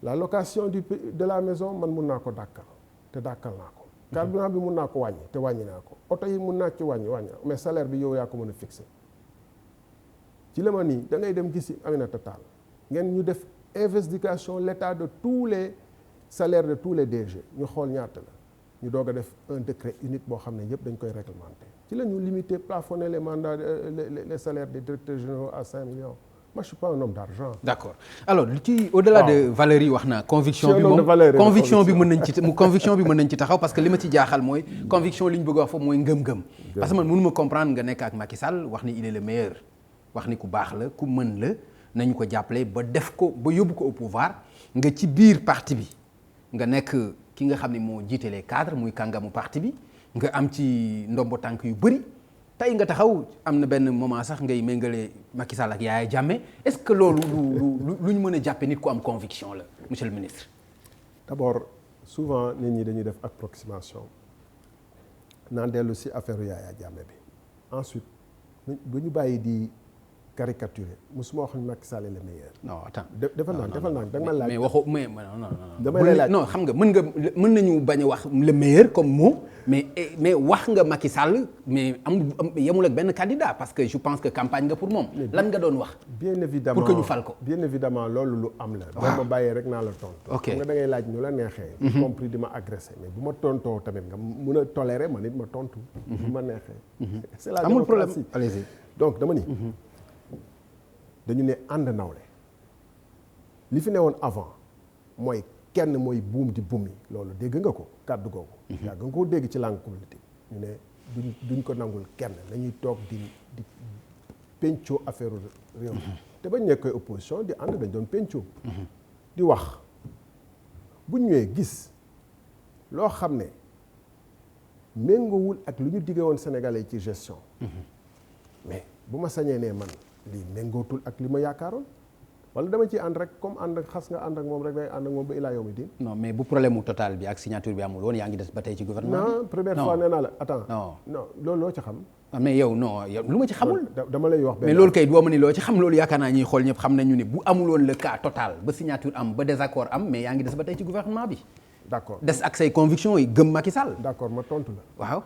B: la location de la maison man mun naa ko dàkkal te dàkkal naa ko. carburant bi mun naa ko wàññi te wàññi naa ko oto yi mun naa ci wàññi mais salaire bi yow yaa ko mën a fixé ci la ma nii da ngay dem gisi Aminata Tall ngeen ñu def investigation l'état de tous les salaires de tous les DG ñu xool ñaata la ñu doog a def un décret unique boo xam ne yëpp dañ koy réglementé ci la ñu limité plafonné les mandats les salaires des directeurs généraux à 5 millions. Moi, je suis pas un homme d'argent.
A: D'accord alors ci au-delà de valeurs yi wax naa conviction bi moom conviction bi mën nañ ci taxaw parce que li ma ci jaaxal mooy conviction li ñu bëgg a wax foofu mooy ngëm-ngëm. parce que man mënuma comprendre nga nekk ak Macky Sall wax ni il est le meilleur wax ni ku baax la ku mën la nañu ko jàppale ba def ko ba yóbbu ko au pouvoir nga ci biir parti bi nga nekk ki nga xam ne moo jiite les cadres muy kàngamu parti bi nga am ci ndombo tànk yu bëri. tey nga taxaw am na benn moment sax ngay méngale Macky Sall ak Yaya Jammeh est-ce que loolu lu ñu mën a jàppe nit ku am conviction la monsieur le ministre.
B: D'abord souvent nit ñi dañuy def approximation naan dellu si affaire Yaya Jammeh bi ensuite bu ñu bàyyi di caricaturer musuma wax ni Macky Sall est le meilleur.
A: non attends
B: defal naa da nga ma laaj.
A: mais waxoo mais non.
B: damay lay laaj
A: non xam nga mën nañu bañ a wax le meilleur comme mot mais wax nga Macky Sall mais yemul ak benn candidat parce que je pense que campagne nga pour moom. lan nga doon wax.
B: bien évidemment
A: pour que ñu fal ko.
B: bien évidemment loolu lu am la.
A: waaw
B: boo ma bàyyee rek naa la tontu.
A: ok
B: xam nga da ngay laaj ñu la neexee. y compris di ma agressé mais bu ma tontoo tamit nga mun a tolérer ma nit ma tontu. bu ma neexee. c'est la
A: amul problème
B: démocratie.
A: allez-y.
B: donc dama ni. dañu ne ànd nawle li fi newoon avant mooy kenn mooy buum di buum yi loolu dégg nga ko kàddu googu. yàgg nga koo dégg ci langue politique ñu ne duñ ko nangul kenn nañuy toog di pencoo affaire réew mi te bañ nekkee opposition di ànd dañ doon pencoo di wax bu ñëwee gis loo xam ne méngoowul ak lu ñu diggee woon Sénégalais ci gestion mais bu ma sañee ne man lii méngootul ak li ma yaakaaroon wala dama ciy ànd rek comme ànd xas nga ànd ak moom rek day ànd ak moom ba ilaa yow mi diin.
A: non mais bu problème mu total bi ak signature bi amul woon yaa ngi des ba tey ci gouvernement bi.
B: non première fois nee naa la attends.
A: non
B: loolu loo ci xam.
A: mais yow non yow lu ma ci xamul.
B: dama lay wax benn
A: mais loolu kay doo ma ni loo ci xam loolu yaakaar naa ñuy xool ñëpp xam nañu ne bu amul woon le cas total ba signature am ba désaccord am mais yaa ngi des ba tey ci gouvernement bi.
B: d'accord
A: des ak say convictions yi gëm Macky Sall.
B: d'accord ma tontu la.
A: waaw.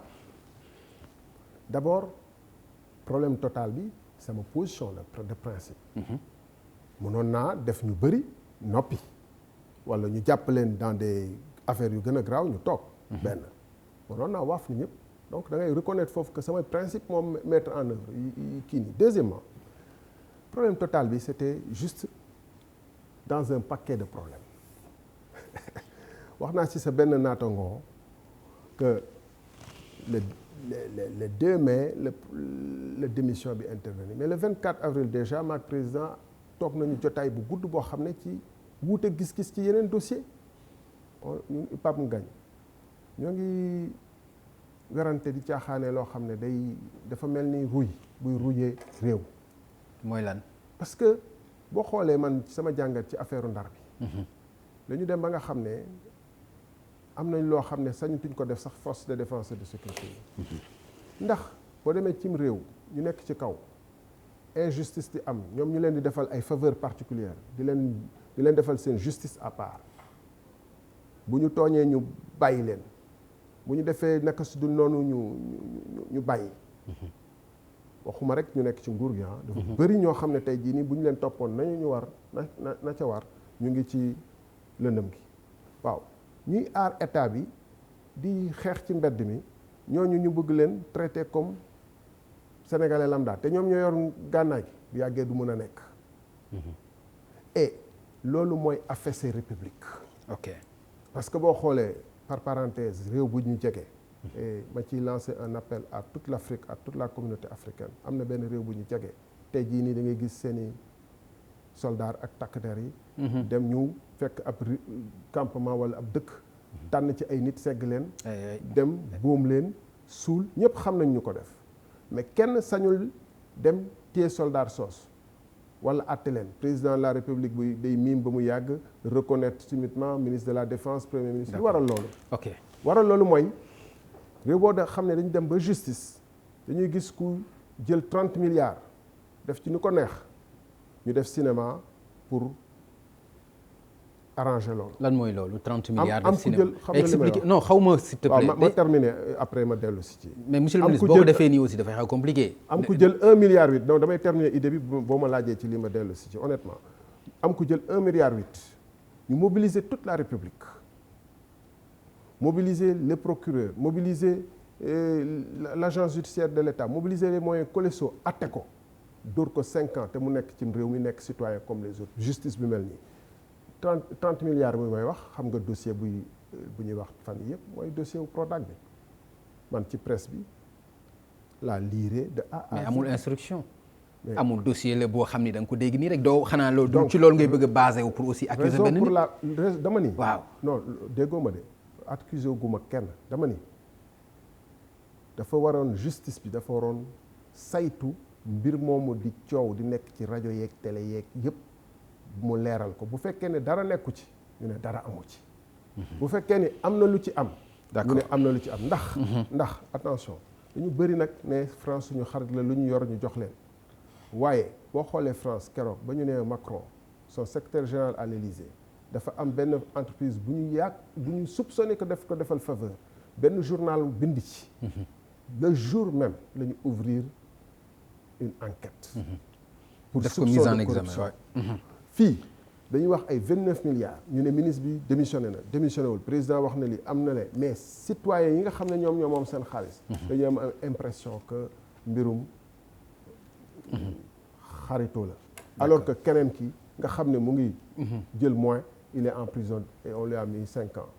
B: d'abord problème total bi sama position la de principe. mënoon naa def ñu bëri noppi wala ñu jàpp leen dans des affaires yu gën a graaw ñu toog. benn mënoon naa waaf ni ñëpp donc da ngay reconnaître foofu que samay principe moom mettre en œuvre kii nii. deuxièmement problème total bi c'était juste dans un paquet de problèmes wax naa ci sa benn naatangoo que le 2 mai la démission bi intervenu mais le 24 avril déjà maak président toog nañu jotaay bu gudd boo xam ne ci wuute gis-gis ci yeneen dossier ñu Pape Ngagne ñoo ngi werante di caaxaane loo xam ne dafa mel ni ruy buy ruyee réew.
A: mooy lan.
B: parce que boo xoolee man sama jàngat ci affaire Ndar bi. dañu dem ba nga xam ne am nañ loo xam ne sañutuñ ko def sax force de défense et de sécurité yi. ndax boo demee cim réew ñu nekk ci kaw injustice di am ñoom ñu leen di defal ay faveurs particulières di leen defal seen justice à part bu ñu tooñee ñu bàyyi leen bu ñu defee naka su dul noonu ñu bàyyi. waxuma rek ñu nekk ci nguur gi dafa bëri ñoo xam ne tey jii nii bu ñu leen toppoon nañu ñu war na ca war ñu ngi ci lëndëm gi waaw ñuy aar état bi di xeex ci mbedd mi ñooñu ñu bëgg leen traité comme sénégalais lambda te ñoom ñoo yor gànnaay gi bu yàggee du mën a nekk. et loolu mooy affaisser république.
A: ok
B: parce que boo xoolee par parenthèse réew bu ñu jege. et ma ciy lancer un appel à toute l'Afrique à toute la communauté africaine am na benn réew bu ñu jege tey jii nii da ngay gis seeni soldats ak takk der yi. dem ñu fekk ab campement wala ab dëkk. tànn ci ay nit segg leen. dem boom leen suul ñëpp xam nañ ñu ko def mais kenn sañul dem téye soldat soos wala àtte leen président de la république bu day miim ba mu yàgg reconnaître subitement ministre de la défense premier ministre. li waral loolu.
A: ok
B: waral loolu mooy. réew boo da xam ne dañu dem ba justice dañuy gis ku jël 30 milliards def ci ni ko neex ñu def cinéma pour arranger loolu.
A: lan mooy loolu 30 milliards def
B: cinéma
A: expliqué non xaw ma s'il te plaît.
B: ma terminer après ma dellu si ci.
A: mais monsieur le ministre boo ko defee nii aussi dafay xaw compliqué.
B: am ku jël 1 milliard 8 donc damay terminer idée bi boo ma laajee ci li ma dellu si ci honnêtement am ku jël 1 milliard 8 ñu mobiliser toute la république. mobiliser les procureurs mobiliser l'agence judiciaire de l'État mobiliser les moyens colossaux atte ko dóor ko 5 ans te mu nekk ci réew mi nekk citoyen comme les autres justice bi mel nii 30 milliards bi may wax xam nga dossier bu ñuy wax fan yii yëpp mooy dossier wu Prodac bi man ci presse bi la liiree de A à Z.
A: mais amul instruction. amul dossier la boo xam ni da nga ko dégg nii rek doo xanaa loolu. ci loolu ngay bëgg a basé wu pour aussi accuser benn nit
B: dama ni.
A: waaw
B: non déggoo ma de accuser gu ma kenn dama ni dafa waroon justice bi dafa waroon saytu mbir moomu di coow di nekk ci rajo yeeg télé yeeg yëpp mu leeral ko bu fekkee ne dara nekku ci ñu ne dara amu ci. bu fekkee ne am na lu ci am. ñu ne am na lu ci am ndax attention dañu bëri nag ne France suñu xarit la lu ñu yor ñu jox leen. waaye boo xoolee France keroog ba ñu nee Macron son secrétaire général à l'Élysée dafa am benn entreprise bu ñu soupçonné que def ko defal faveur benn journal bind ci. le jour même la ñu ouvrir une enquête.
A: pour def ko mise en examen
B: fii dañuy wax ay 29 milliards ñu ne ministre bi démissionné wul président wax na li am na le mais citoyens yi nga xam ne ñoom moom seen xaalis. dañu am impression que mbirum. xaritoo la alors que keneen ki nga xam ne mu ngi jël moins il est en prison et on lui a mis 5 ans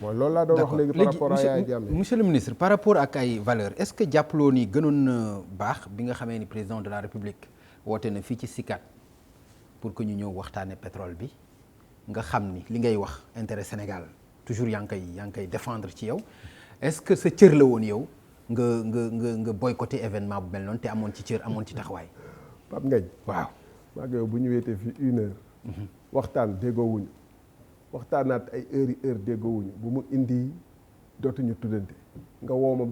B: mooy loolu laa doon wax léegi par rapport à Yaya Jammeh.
A: monsieur le ministre par rapport ak ay valeurs est-ce que jàppaloo ni gënoon na baax bi nga xamee ni président de la république woote na fii ci SICAD pour que ñu ñëw waxtaane pétrole bi nga xam ni li ngay wax intérêt Sénégal toujours yaa ngi koy défendre ci yow est-ce que sa cër la woon yow nga boycotté événement bu mel noonu te amoon ci cër amoon ci taxawaay.
B: Pape Ngagne
A: waaw
B: maa ngi yow bu ñu weetee fii 1 heure. waxtaan déggoowuñu waxtaanaat ay heure déggoowuñu bu mu indi dootuñu tuddante nga woo ma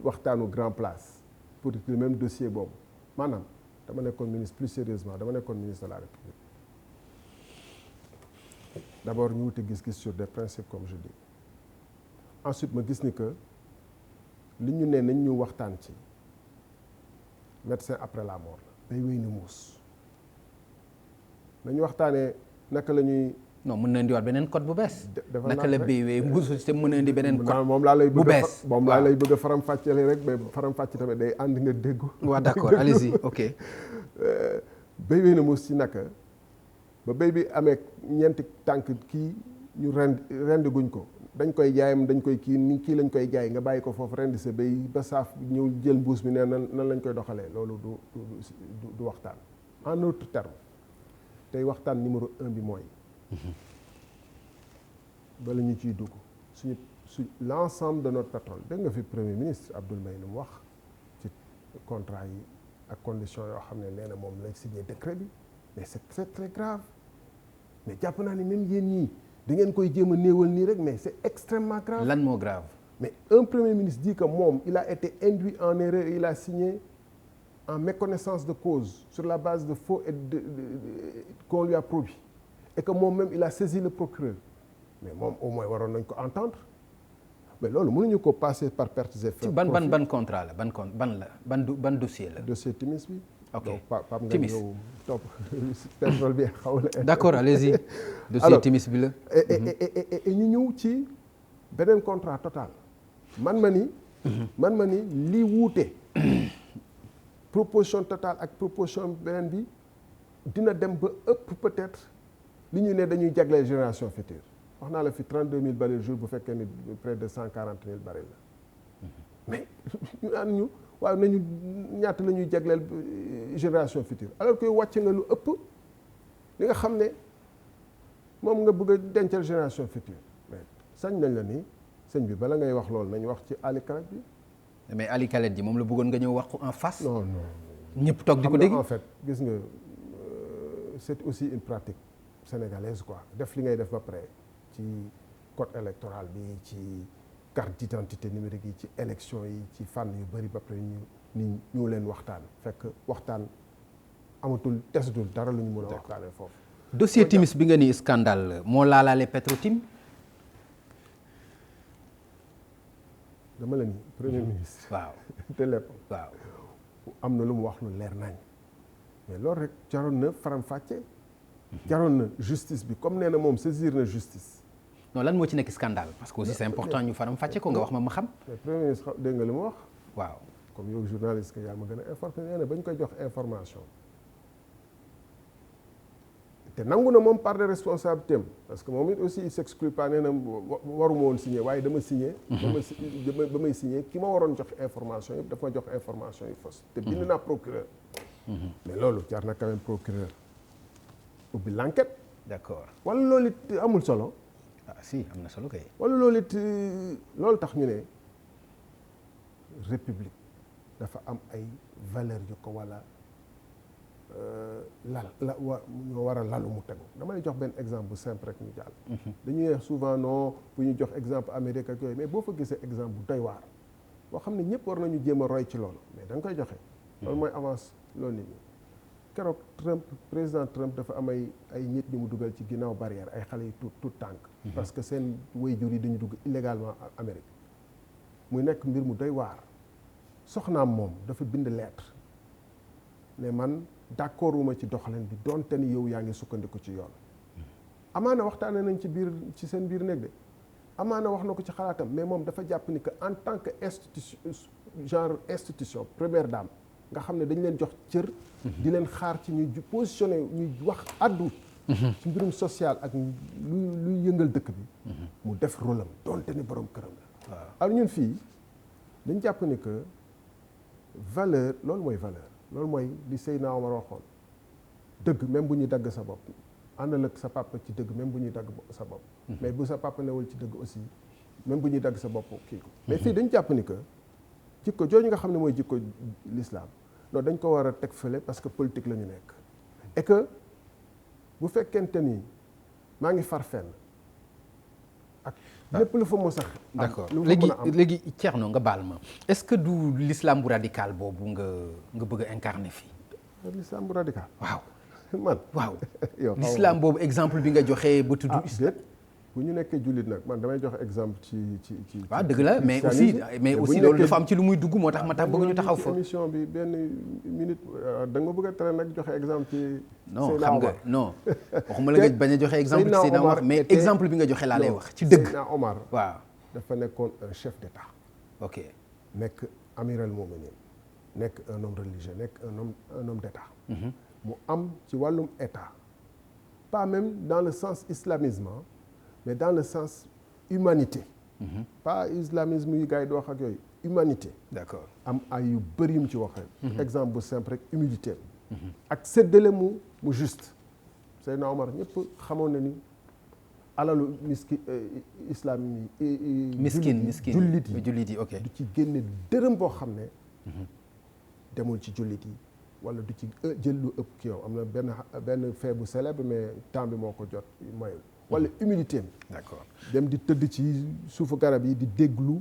B: waxtaanu grand place pour le même dossier boobu maanaam dama nekkoon ministre plus sérieusement dama nekkoon ministre de la République d'abord ñu wute gis-gis sur des principes comme je dis ensuite ma gis ni que li ñu ne nañ ñu waxtaan ci médecin après la mort la day wéy ni muus nañu waxtaanee naka la ñuy.
A: non mën na indiwaat beneen code bu bees. naka la béy wéy muus te mën na indi beneen code
B: moom laa lay
A: bu bees
B: moom laa lay bëgg a faram-fàcceel rek mais faram-fàcce tamit day ànd nga déggu.
A: waaw d'accord allez-y ok.
B: béy wéy ni muus ci naka ba béy bi amee ñeenti tànk kii ñu rendi guñ ko. dañ koy jaayam dañ koy kii lañ koy jaay nga bàyyi ko foofu rendi sa béy ba saaf ñëw jël mbuus mi ne nan lañ koy doxalee loolu du waxtaan en autre terme tey waxtaan numéro 1 bi mooy bala ñu ciy dugg su l'ensemble de notre pétrole dégg nga fi premier ministre Abdoul Mbaye lu mu wax ci contrat yi ak conditions yoo xam ne nee na moom lañ signé décret bi mais c'est très très grave mais jàpp naa ni même yéen ñii da ngeen koy jéem a néewal nii rek mais c'est extrêmement grave.
A: lan moo grave.
B: mais un premier ministre dit que moom il a été induit en erreur et il a signé en méconnaissance de cause sur la base de faux et qu'on lui a produit et que moom même il a saisi le procureur mais moom au moins waroon nañ ko entendre mais loolu mënuñu ko passer par pertes et frais.
A: ban contrat la ban dossier la.
B: dossier Timis bi.
A: ok
B: Pape
A: Timis
B: nga ñëw topp pétrole bi xaw la.
A: d'accord allez-y. dossier Timis bi la.
B: et ñu ñëw ci beneen contrat Total man ma ni li wuute proposition Total ak proposition beneen bi dina dem ba ëpp peut-être li ñu ne dañuy jagleel génération future wax naa la fi 32 000 barils jour bu fekkee ni près de 140 000 barils la mais ñu naan ñu. waaw nañu ñaata la ñuy jagleel génération future alors que wàcc nga lu ëpp li nga xam ne moom nga bëgg a dencal génération future mais sañ nañ la ni sëñ bi bala ngay wax loolu nañu wax ci Ali Kalaj bi.
A: mais Ali Kalaj ji moom la bëggoon nga ñëw wax ko en face.
B: non
A: ñëpp toog di ko dégg.
B: en fait gis nga c'est aussi une pratique sénégalaise quoi def li ngay def ba pare ci code électoral bi ci. carte d'identité numérique yi ci élection yi ci fànn yu bëri ba pare ñu leen waxtaan fekk waxtaan amatul desatul dara lu ñu mën a waxtaanee foofu.
A: dossier Timis bi nga ni scandale moo laalaale Petro-Tim.
B: dama la ni premier ministre.
A: waaw
B: te lépp.
A: waaw
B: am na lu mu wax lu leer nañ mais loolu rek jaroon na faram-fàcce. jaroon na justice bi comme nee na moom saisir na justice
A: non lan moo ci nekk scandale parce que aussi c'est important ñu faram fàcce ko nga wax ma xam.
B: mais premier ministre dégg nga li mu wax.
A: waaw
B: comme yow journaliste que yaa ma gën a informé nee na ba ñu koy jox information te nangu na moom part de responsabilité am parce que moom it aussi il s'exclut pas nee na waruma woon signé waaye dama signé. ba may signé ki ma waroon jox information yëpp dafa ma jox information yu fausse. te bind naa procureur. mais loolu jar na quand même procureur ubbi l'enquête.
A: d'accord
B: wala loolu it amul solo.
A: ah si am na solo kay.
B: wala loolu it loolu tax ñu ne république dafa am ay valeurs yu ko wala ñoo war a lalu mu tegu dama lay jox benn exemple bu simple rek ñu jàll. dañuy wax souvent non bu ñu jox exemple Amérique ak yooyu mais boo fa gisee exemple bu doy waar boo xam ne ñëpp war nañu jéem a roy ci loolu mais da nga koy joxe. loolu mooy avance loolu nit ñi. keroog président Trump dafa am ay nit ñu mu dugal ci ginnaaw barrière ay xale yu tout tànk parce que seen waajur yi dañu dugg illégalement Amérique muy nekk mbir mu doy waar soxnaam moom dafa bind lettre ne man d'accord wuma ci doxalin bi doonte ni yow yaa ngi sukkandiku ci yoon amaana waxtaane nañ ci seen biir néeg de amaana wax na ko ci xalaatam mais moom dafa jàpp ni que en tant que institution première dame nga xam ne dañ leen jox cër di leen xaar ci ñuy positionné ñuy wax addu ci mbirum social ak luy yëngal dëkk bi mu def rôle am donte ni borom këram la alors ñun fii dañ jàpp ni que valeur loolu mooy li Seydina Omar waxoon dëgg même bu ñuy dagg sa bopp àndal ak sa papa ci dëgg même bu ñuy dagg sa bopp mais bu sa papa newul ci dëgg aussi même bu ñuy dagg sa bopp kii ko mais fii dañ jàpp ni que jikko jooju nga xam ne mooy jikko l'islam non dañ ko war a teg fële parce que politique la ñu nekk et que bu fekkente ni maa ngi far fenn ak lépp lu fa mos a
A: d'accord léegi Thierno nga baal ma est-ce que du l'islam bu radical boobu nga bëgg a incarner fii
B: l'islam bu radical
A: waaw
B: man
A: waaw l'islam boobu exemple bi nga joxee ba tudd
B: bu ñu nekkee jullit nag man damay joxe exemple ci
A: waaw dëgg la mais aussi loolu dafa am ci lu muy dugg moo tax ma tax bëgg ñu taxaw fa
B: émission bi benn minute da nga bëgg a tere nag joxe exemple ci
A: non xam nga non waxuma la nga bañ a joxe exemple ci Seydina Omar mais exemple bi nga joxe laa lay wax ci dëgg
B: Seydina Omar
A: waaw
B: dafa nekkoon un chef d'état
A: ok
B: nekk amiral mu'minin nekk un homme religieux nekk un homme d'état mu am ci wàllum état pas même dans le sens islamisme mais dans le sens humanité pas islamisme yu gars yi di wax ak yooyu humanité
A: d'accord
B: am ay yu bëri yu mu ci waxee exemple bu simple rek humilité ak séddale mu juste Seydina Omar ñëpp xamoon na ni alalu islam yi
A: miskin
B: jullit yi ok du ci génne dërëm boo xam ne demul ci jullit yi wala du ci jël lu ëpp ki yow am na benn fait bu célèbre mais temps bi moo ko jot mayul wala humilité am
A: d'accord
B: dem di tëdd ci suufu garab yi di déglu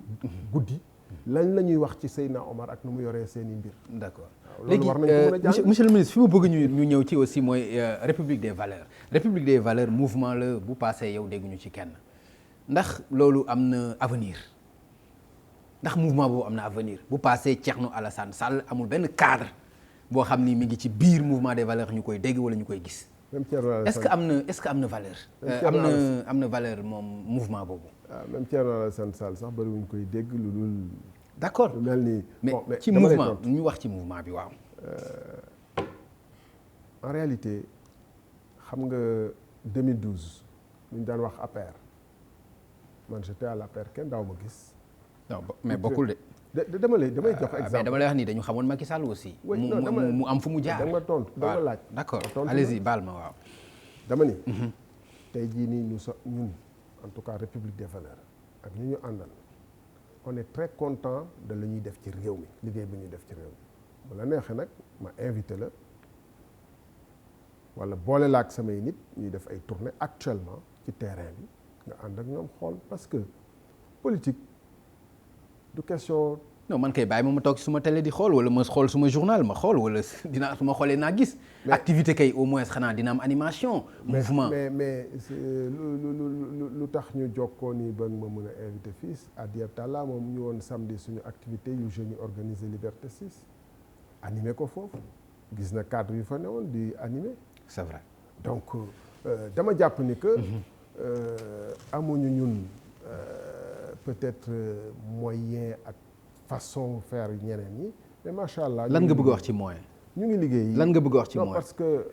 B: guddi lan la ñuy wax ci Seydina Omar ak nu mu yoree seen i mbir
A: d'accord
B: léegi war nañ ko mën a jàng
A: monsieur le ministre fi ma bëgg ñu ñëw ci aussi mooy république des valeurs mouvement la bu passé yow dégguñu ci kenn ndax loolu am na avenir ndax mouvement boobu am na avenir bu passé Thierno Alassane Sall amul benn cadre boo xam ni mi ngi ci biir mouvement des valeurs ñu koy dégg wala ñu koy gis est-ce que am na valeur am na valeur moom mouvement boobu
B: même Thierno Alassane Sall sax bari wuñ koy dégg lu dul
A: d'accord
B: lu mel ni
A: mais ci mouvement ñu wax ci mouvement bi waaw
B: en réalité xam nga 2012 lu ñu daan wax APR man j'étais à l'APR kenn daaw ma gis
A: non mais bokkul de
B: damay jox exemple
A: mais dama lay wax ni dañu xamoon Macky Sall aussi mu am fu mu jaar
B: da nga tontu da nga laaj
A: d'accord allez-y baal ma waaw
B: dama ni tey jii nii ñun en tout cas République des valeurs ak ñu àndal on est très content de la ñuy def ci réew mi liggéey bi ñuy def ci réew mi bu la neexee nag ma invité la wala boole la ak samay nit ñuy def ay tournées actuellement ci terrain bi nga ànd ak ñoom xool parce que politique du question.
A: non man kay bàyyi ma toog suma télé di xool wala ma xool suma journal ma xool wala dinaa su ma xoolee naa gis. activité kay au moins xanaa dina am animation. mouvement
B: mais lu tax ñu jokkoo nii ba ma mën a invité fii Adiab Talla moom ñu woon samedi suñu activité yu jeunes yi organisé Liberté 6 animé ko foofu gis na cadre yu fa newoon di animé.
A: c'est vrai
B: donc dama jàpp ni que. amuñu ñun peut-être moyen ak façon faire ñeneen ñi mais macha allah.
A: lan nga bëgg a wax ci moyen.
B: ñu ngi liggéey.
A: lan nga bëgg a wax ci moyen.
B: non parce que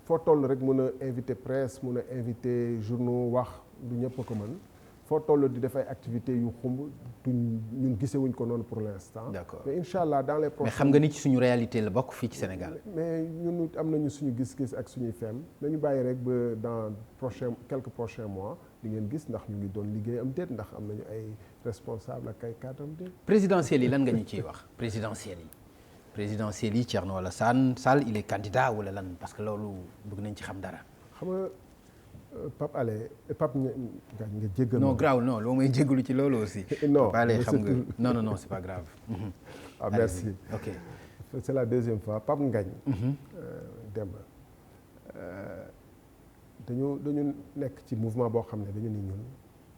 B: foo toll rek mun a invité presse mun a invité journaux wax du ñëpp a ko mën foo toll di def ay activités yu xumb ñun gisewuñ ko noonu pour l'instant.
A: D'accord.
B: Mais incha allah dans les prochains.
A: mais xam nga ni ci suñu réalité la bokk fii ci Sénégal.
B: mais ñun am nañu suñu gis-gis ak suñuy feem nañu bàyyi rek ba dans quelques prochains mois di ngeen gis ndax ñu ngi doon liggéey am déet ndax am nañu ay responsable ak ay cadre am déet.
A: présidentielles yi lan nga ñu ciy wax présidentielles yi Thierno Alassane Sall il est candidat wala lan parce que loolu bëgg nañ ci xam dara.
B: xam nga Pape Alé Pape Ngagne nga jéggal.
A: non grave non loo may jéggalu ci loolu aussi.
B: non
A: Pape Alé xam nga non c'est pas grave.
B: ah merci
A: ok.
B: c'est la deuxième fois Pape Ngagne. Demba dañu nekk ci mouvement boo xam ne dañu ni ñun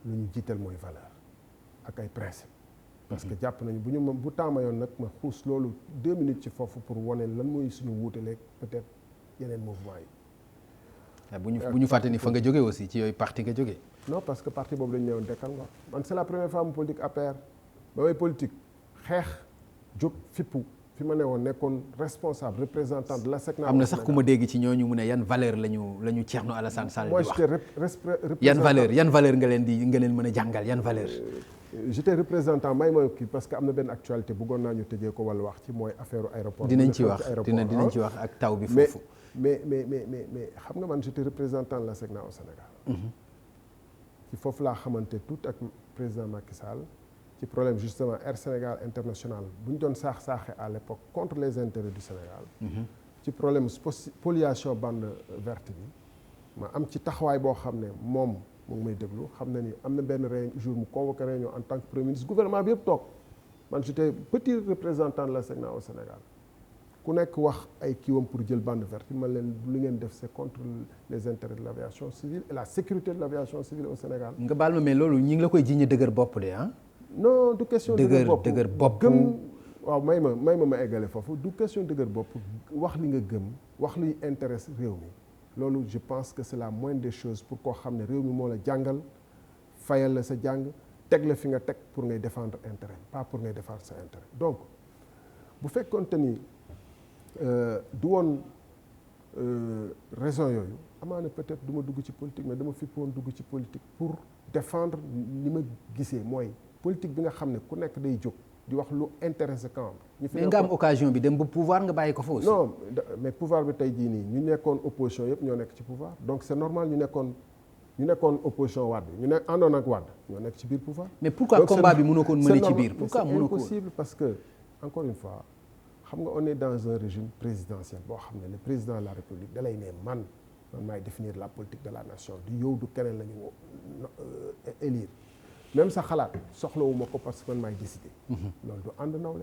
B: lu ñu jiital mooy valeur ak ay principe. parce que jàpp nañu bu temps mayoon nag ma xuus loolu 2 minutes ci foofu pour wane lan mooy suñu wuutaleeg peut-être yeneen mouvement yi.
A: bu ñu fàtte ni fa nga jógee aussi ci yooyu parti nga jógee.
B: non parce que parti boobu dañu ñëwoon dekkal nga man c'est la première fois mu politique APR ba may politique xeex jóg fippu fi ma ne woon nekkoon responsable représentant de l'ASECNA.
A: am na sax ku ma dégg ci ñooñu mu ne yan valeur la ñu Thierno Alassane Sall di wax.
B: yan
A: valeur nga leen mën a jàngal yan valeur.
B: j'étais représentant may mooy kii parce que am na benn actualité bëggoon naa ñu tëjee ko wala wax ci mooy affaire aéroport.
A: dinañ ci wax dinañ ci wax ak taw bi foofu.
B: mais xam nga man j'étais représentant de l'ASECNA au Sénégal. ci foofu laa xamante tout ak président Macky Sall ci problème justement Air Sénégal International bu ñu doon saax-saaxe à l'époque contre les intérêts du Sénégal. ci problème spoliation bande verte bi ma am ci taxawaay boo xam ne moom mu ngi may déglu xam na ni am na benn jour mu convoqué réunion en tant que premier ministre gouvernement bi yëpp toog man j'étais petit représentant de l'ASECNA au Sénégal ku nekk wax ay kiiwam pour jël bande verte man leen lu ngeen def c'est contre les intérêts de l'aviation civile et la sécurité de l'aviation civile au Sénégal.
A: nga baal ma mais loolu ñi ngi la koy jiiñe dëgër bopp de ah.
B: non du question dëgër bopp
A: gëm.
B: waaw may ma eggale foofu du question dëgër bopp wax li nga gëm wax luy intéresse réew mi loolu je pense que c'est la moindre des choses pour koo xam ne réew mi moo la jàngal fayal la sa jàng teg la fi nga teg pour ngay défendre intérêt pas pour ngay défendre sa intérêt donc bu fekkoonte ni du woon raison yooyu amaana peut-être du ma dugg ci politique mais dama fippoon dugg ci politique pour défendre li ma gisee mooy politique bi nga xam ne ku nekk day jóg di wax lu intéressé quand
A: mais nga am occasion bi dem ba pouvoir nga bàyyi ko fa aussi.
B: non mais pouvoir bi tey jii nii ñu nekkoon opposition yëpp ñoo nekk ci pouvoir donc c'est normal ñu nekkoon opposition Wade ñu ne àndoon ak Wade ñoo nekk ci biir pouvoir.
A: mais pourquoi combat bi mënoo ko mëne ci biir pourquoi mënoo ko.
B: c'est impossible parce que encore une fois xam nga on est dans un régime présidentiel boo xam ne le président de la République da lay ne man maay définir la politique de la nation du yow du keneen la ñu élire. même sa xalaat soxlawuma ko parce que man maay décider. loolu du ànd nawle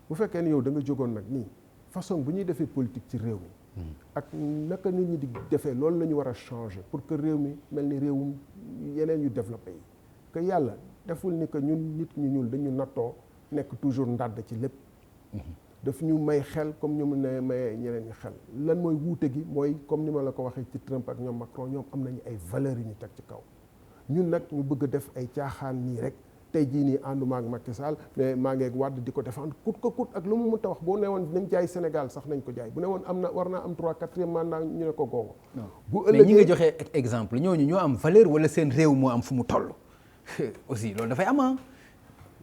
B: bu fekkee ni yow da nga jógoon nag nii façon bu ñuy defee politique ci réew mi. ak naka nit ñi di defee loolu la ñu war a changer pour que réew mi mel ni réewum yeneen yu développé yi que yàlla deful ni que ñun nit ñu ñuul dañu nattoo nekk toujours ndàdd ci lépp. daf ñu may xel comme ñu ne may ñeneen ñi xel lan mooy wuute gi mooy comme ni ma la ko waxee ci Trump ak ñoom Macron ñoom am nañu ay valeurs yu ñu teg ci kaw. ñun nag ñu bëgg a def ay caaxaan nii rek tey jii nii ànduma ak Macky Sall mais maa ngi ak Wade di ko défendre coûte que coûte ak lu mu mënta wax boo ne woon nañ jaay Sénégal sax nañ ko jaay bu ne woon war naa am 3 4e mandat ñu ne ko googu.
A: bu ëllëgee mais ñi nga joxe exemple ñooñu ñoo am valeur wala seen réew moo am fu mu toll aussi loolu dafay am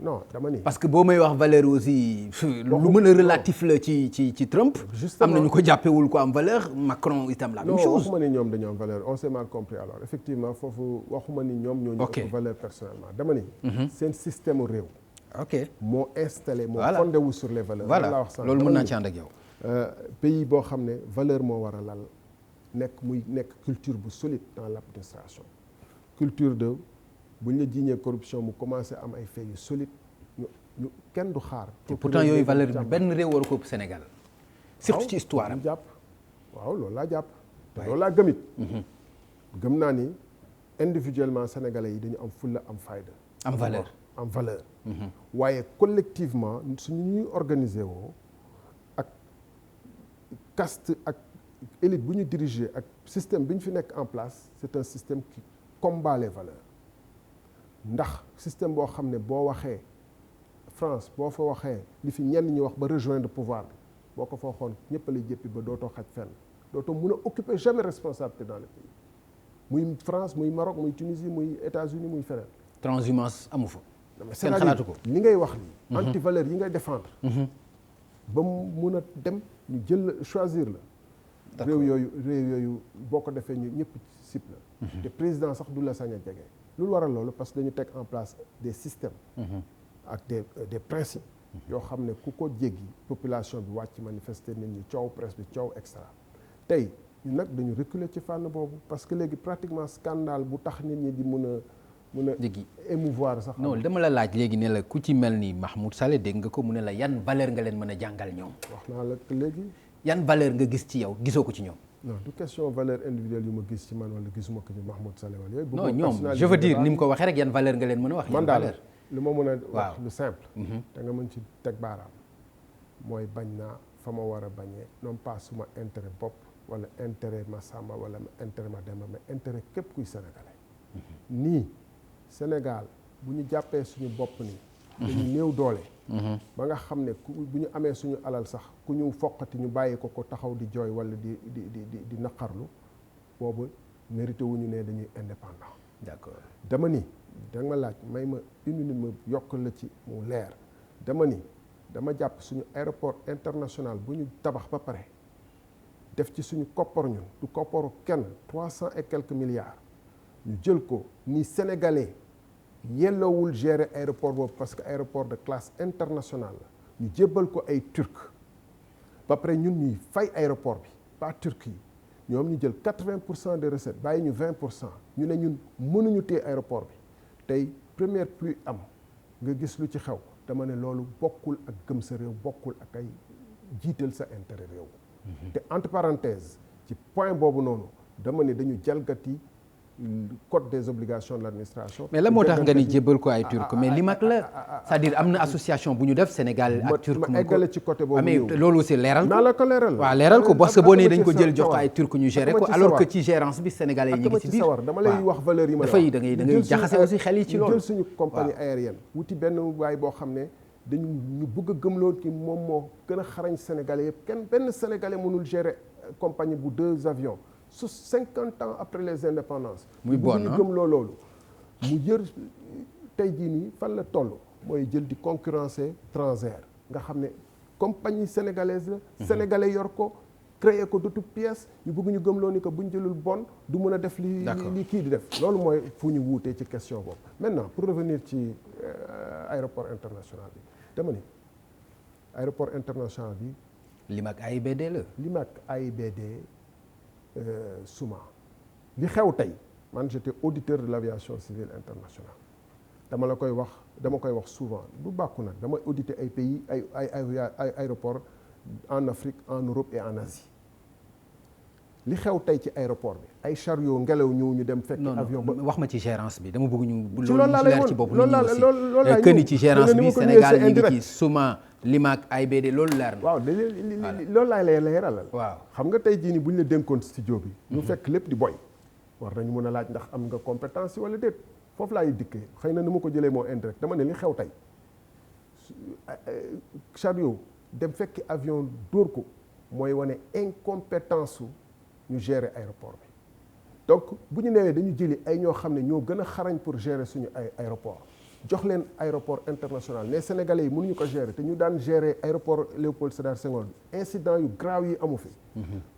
B: non dama ni
A: parce que boo may wax valeur aussi lu mën a relatif la ci Trump. am na ñu ko jàppewul ko am valeur Macron itam la même chose.
B: non waxuma ni ñoom dañoo am valeur on s'est mal compris alors effectivement foofu waxuma ni ñoom ñoo ñu ëpp valeur personnellement dama ni seen système réew.
A: ok
B: moo installé moo fondé wu sur les valeurs.
A: voilà loolu mën naa ci ànd ak yow.
B: pays boo xam ne valeur moo war a lal nekk culture bu solide dans l'administration culture de. bu ñu la jiiñee corruption mu commencé am ay faits yu solide ñu kenn du xaar.
A: te pourtant yooyu valeur bi benn réew war ko ëpp Sénégal. surtout ci histoire am
B: jàpp waaw loolu laa jàpp. te loolu laa gëmit gëm naa ni individuellement sénégalais yi dañu am fulla am fayda.
A: am valeur
B: am valeur. waaye collectivement suñu ñuy organiser woo ak caste ak élite bu ñu diriger ak système bi ñu fi nekk en place c'est un système qui combat les valeurs ndax système boo xam ne boo waxee France boo fa waxee li fi ñenn ñi wax ba rejoindre pouvoir bi boo ko fa waxoon ñëpp a lay jëppi ba dootoo xaj fenn dootoo mun a occuper jamais responsabilité dans le pays muy France muy Maroc muy Tunisie muy États-Unis muy feneen.
A: transhumance amu fa.
B: kenn xalaatu ko li ngay wax nii. anti valeur yi ngay défendre. ba mu mun a dem ñu jël choisir la. réew yooyu boo ko defee ñu ñëpp sip la. te président sax du la sañ a jege. lu waral loolu parce que dañu teg en place des systèmes. ak des principes. yoo xam ne ku ko jéggi population bi wàcc manifester nit ñi coow presse bi coow extra tey ñu nag dañu reculer ci fànn boobu parce que léegi pratiquement scandale bu tax nit ñi di mun a émouvoir sax.
A: non dama la laaj léegi ne la ku ci mel ni Mahmoud Saleh dégg nga ko mu ne la yan valeur nga leen mën a jàngal ñoom.
B: wax naa la léegi.
A: yan valeur nga gis ci yow gisoo ko ci ñoom.
B: non du question valeur individuelle yu ma gis ci man wala gisuma ko ci Mahmoud Saleh wala yooyu.
A: non ñoom je veux dire ni mu ko waxee rek yan valeur nga leen mën a wax.
B: man daal lu ma mën a wax lu simple. da nga mën ci teg baaraam mooy bañ naa fa ma war a bañee non pas suma intérêt bopp wala intérêt ma Samba wala intérêt ma Demba mais intérêt képp kuy sénégalais. nii Sénégal bu ñu jàppee suñu bopp nii. dañu néew doole. ba nga xam ne bu ñu amee suñu alal sax ku ñu foqati ñu bàyyi ko taxaw di jooy wala di naqarlu boobu mérité wu ñu ne dañuy indépendant.
A: d'accord
B: dama ni da nga ma laaj may ma une minute ma yokk la ci mu leer dama ni dama jàpp suñu aéroport international bu ñu tabax ba pare def ci suñu koppar ñun du kopparu kenn 300 et quelques milliards ñu jël ko ni sénégalais yelloowul gérer aéroport boobu parce que aéroport de classe internationale la ñu jébbal ko ay turc ba pare ñun ñuy fay aéroport bi pas turc yi ñoom ñu jël 80% des recettes bàyyi ñu 20% ñu ne ñun mënuñu téye aéroport bi tey première pluie am nga gis lu ci xew dama ne loolu bokkul ak gëm sa réew bokkul ak ay jiital sa intérêt réew. te entre parenthèses ci point boobu noonu dama ne dañu jalgati code des obligations de l'administration.
A: mais la moo tax nga ni jébbal ko ay turc mais li mag la c'est-à-dire am na association bu ñu def Sénégal ak turc
B: ma eggale ci côté boobu
A: mais loolu aussi leeral ko.
B: naa la ko leeral
A: waaw leeral ko parce que boo nee dañ ko jël jox ko ay turc ñu gérer ko alors que ci gérance bi sénégalais yi ñu ngi ci biir.
B: dama lay wax valeur yi ma
A: dafay da ngay jaxase aussi xel yi ci loolu.
B: jël suñu compagnie aérienne wuti benn waay boo xam ne dañu ñu bëgg a gëmloo ki moom moo gën a xarañ sénégalais yëpp benn sénégalais mënul gérer compagnie bu 2 avions. 50 ans après les indépendances.
A: muy bon
B: ñu gëm loolu. mu jër tey jii nii fan la toll mooy jël di concurrencer Transair nga xam ne compagnie sénégalaise la. sénégalais yor ko créer ko de toutes pièces ñu bëgg ñu gëmloo ni que bu ñu jëlul bon du mën a def li kii di def. loolu mooy fu ñu wuutee ci question boobu. maintenant pour revenir ci aéroport international bi dama ni aéroport international bi.
A: Limak AIBD la.
B: Limak AIBD. Souma li xew tey man j'étais auditeur de l'aviation civile internationale dama koy wax souvent bu bàkku nag dama auditer ay pays ay aéroport en Afrique en Europe et en Asie li xew tey ci aéroport bi ay chariot ngelaw ñëw ñu dem fekk avion ba
A: wax ma ci gérance bi dama bëgg ñu
B: ci loolu laa lay
A: ci bopp
B: loolu laa
A: que ni ci gérance bi Sénégal ñu ngi ci Souma Limak AIBD loolu leer na.
B: waaw loolu laay lay leeralal.
A: waaw
B: xam nga tey jii nii bu ñu la dénkoon studio bi. ñu fekk lépp di boy. war nañu mën a laaj ndax am nga compétence yi wala déet foofu laay dikkee xëy na ni ma ko jëlee moo indirect dama ne li xew tey chariot dem fekki avion dóor ko mooy wane incompétence su ñu gérer aéroport bi donc bu ñu newee dañu jëli ay ñoo xam ne ñoo gën a xarañ pour gérer suñu ay aéroport jox leen aéroport international les sénégalais yi mënuñu ko gérer te ñu daan gérer aéroport Léopold Sédar Senghor incident yu grave yi amu fi.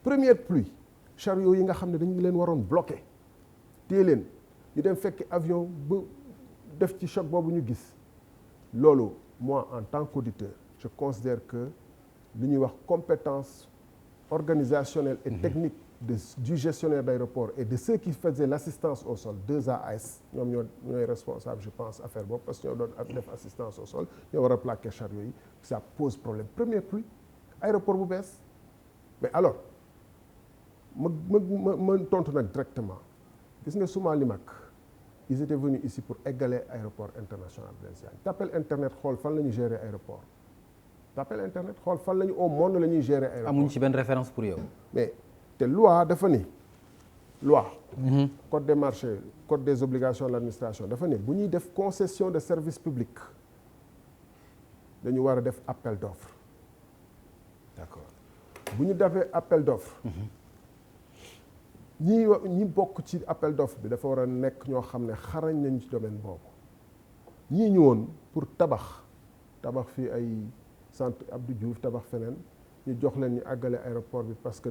B: première pluie chariot yi nga xam ne dañu leen waroon bloqué téye leen ñu dem fekki avion ba def ci choc boobu ñu gis loolu moi en tant qu'auditeur je considère que li ñuy wax compétence organisationnelle et technique du gestionnaire d'aéroport et de ceux qui faisaient l'assistance au sol 2AS ñoom ñooy responsable je pense affaire boobu parce que ñoo doon def assistance au sol ñoo war a plaquer chariot yi ça pose problème première pluie aéroport bu bees mais alors ma tontu nag directement gis nga Souma Limak ils étaient venus ici pour égaler aéroport international Blaise Diagne t'appelles internet xool fan la ñuy gérer aéroport t'appelles internet xool fan la ñu au monde la ñuy gérer aéroport
A: amuñu ci benn référence pour yow
B: mais te loi dafa ni loi code des marchés code des obligations de l'administration dafa ni bu ñuy def concession de service public dañu war a def appel d'offre.
A: D'accord.
B: bu ñu defee appel d'offre ñi bokk ci appel d'offre bi dafa war a nekk ñoo xam ne xarañ nañu ci domaine boobu. ñii ñëwoon pour tabax fii ay centre Abdou Diouf tabax feneen ñu jox leen ñu àggale aéroport bi parce que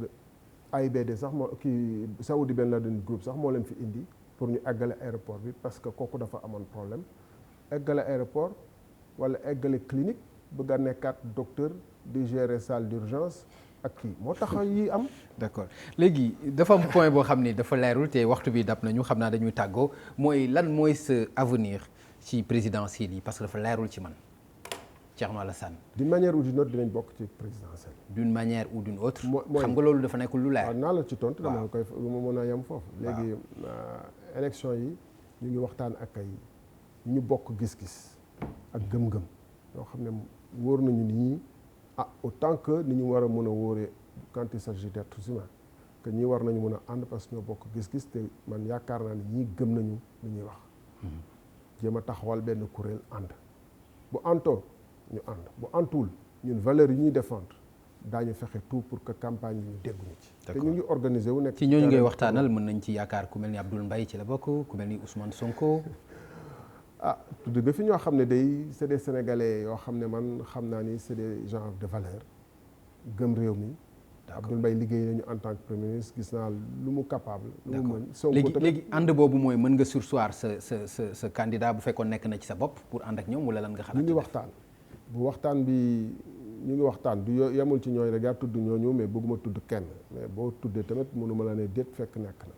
B: AIBD sax moo kii Saoudi Ben Laden Group sax moo leen fi indi pour ñu àggale aéroport bi parce que kooku dafa amoon problème àggale aéroport wala àggale clinique bëgg a nekkaat docteur di gérer salle d'urgence ak kii moo tax yi am.
A: d'accord léegi dafa am point boo xam ni dafa leerul te waxtu bi dab nañu xam naa dañuy tàggoo mooy lan mooy sa avenir ci présidentielle yi parce que dafa leerul ci man Thierno Alassane.
B: d'une manière ou d'une autre dinañ bokk ci présidentielle.
A: d'une manière ou d'une autre.
B: mooy
A: xam nga loolu dafa nekkul lu leer.
B: waaw naa la ci tontu. dama koy mën a yem foofu. léegi élection yi ñu ngi waxtaan ak ay ñu bokk gis-gis ak gëm-gëm yoo xam ne wóor nañu ni autant que ni ñu war a mën a wóoree quand il s'agit d'êtres humains que ñii war nañu mën a ànd parce que ñoo bokk gis-gis te man yaakaar naa ne ñii gëm nañu li ñuy wax. jéem a taxawal benn kuréel ànd bu antoo ñu ànd bu antuwul ñun valeurs yi ñuy défendre daañu fexe tout pour que campagne yi ñu dégguñu ci. te ñu ngi organiser wu nekk.
A: ci ñooñu ngay waxtaanal mën nañ ci yaakaar ku mel ni Abdoul Mbaye ci la bokk ku mel ni Ousmane Sonko.
B: tudd nga fi ñoo xam ne day c'est des sénégalais yoo xam ne man xam naa ni c'est des gens de valeur gëm réew mi. Abdoul Mbaye liggéey nañu en tant que premier ministre gis naa lu mu capable. lu mu mën Sonko
A: léegi ànd boobu mooy mën nga surseoir sa candidat bu fekkoon nekk na ci sa bopp pour ànd ak ñoom wala lan nga xalaat.
B: ñu ngi waxtaan bu waxtaan bi ñu ngi waxtaan du yemul ci ñooñu rek yaa tudd ñooñu mais bëgguma tudd kenn mais boo tuddee tamit mënuma la ne déet fekk nekk na.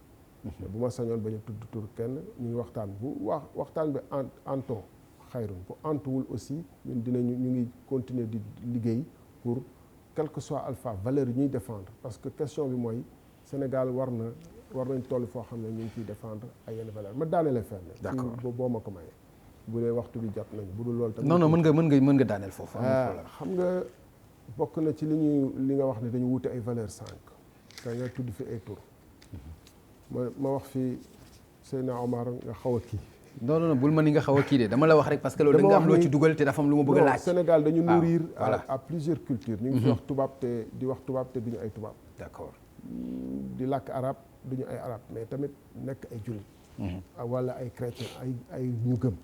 B: mais bu ma sañoon bañ a tudd tur kenn ñu ngi waxtaan bu waxtaan bi antoo xayrun bu antuwul aussi ñun ñu ngi continuer di liggéey pour. quel que soit alpha valeur yi ñuy défendre parce que question bi mooy Sénégal war nañ toll foo xam ne ñu ngi ciy défendre ay yenn valeur ma daanele fenn. d'accord boo ma ko mayee bu dee waxtu bi jot nañu bu dul loolu tamit. non mën nga daaneel foofu. xam nga bokk na ci li nga wax ne dañu wute ay valeur 5 te nga tudd fi ay tur ma wax fi Seydina Omar nga xaw a kii.
A: non bul ma ni nga xaw a kii de dama la wax rek parce que loolu da nga am loo ci dugal te dafa am lu ma bëgg a laaj.
B: Sénégal dañu nourrir à plusieurs cultures. ñu ngi fi wax tubaab te di wax tubaab te duñu ay tubaab.
A: d'accord
B: di làkk arab duñu ay arab mais tamit nekk ay jullit. wala ay chrétien ay ñu gëm.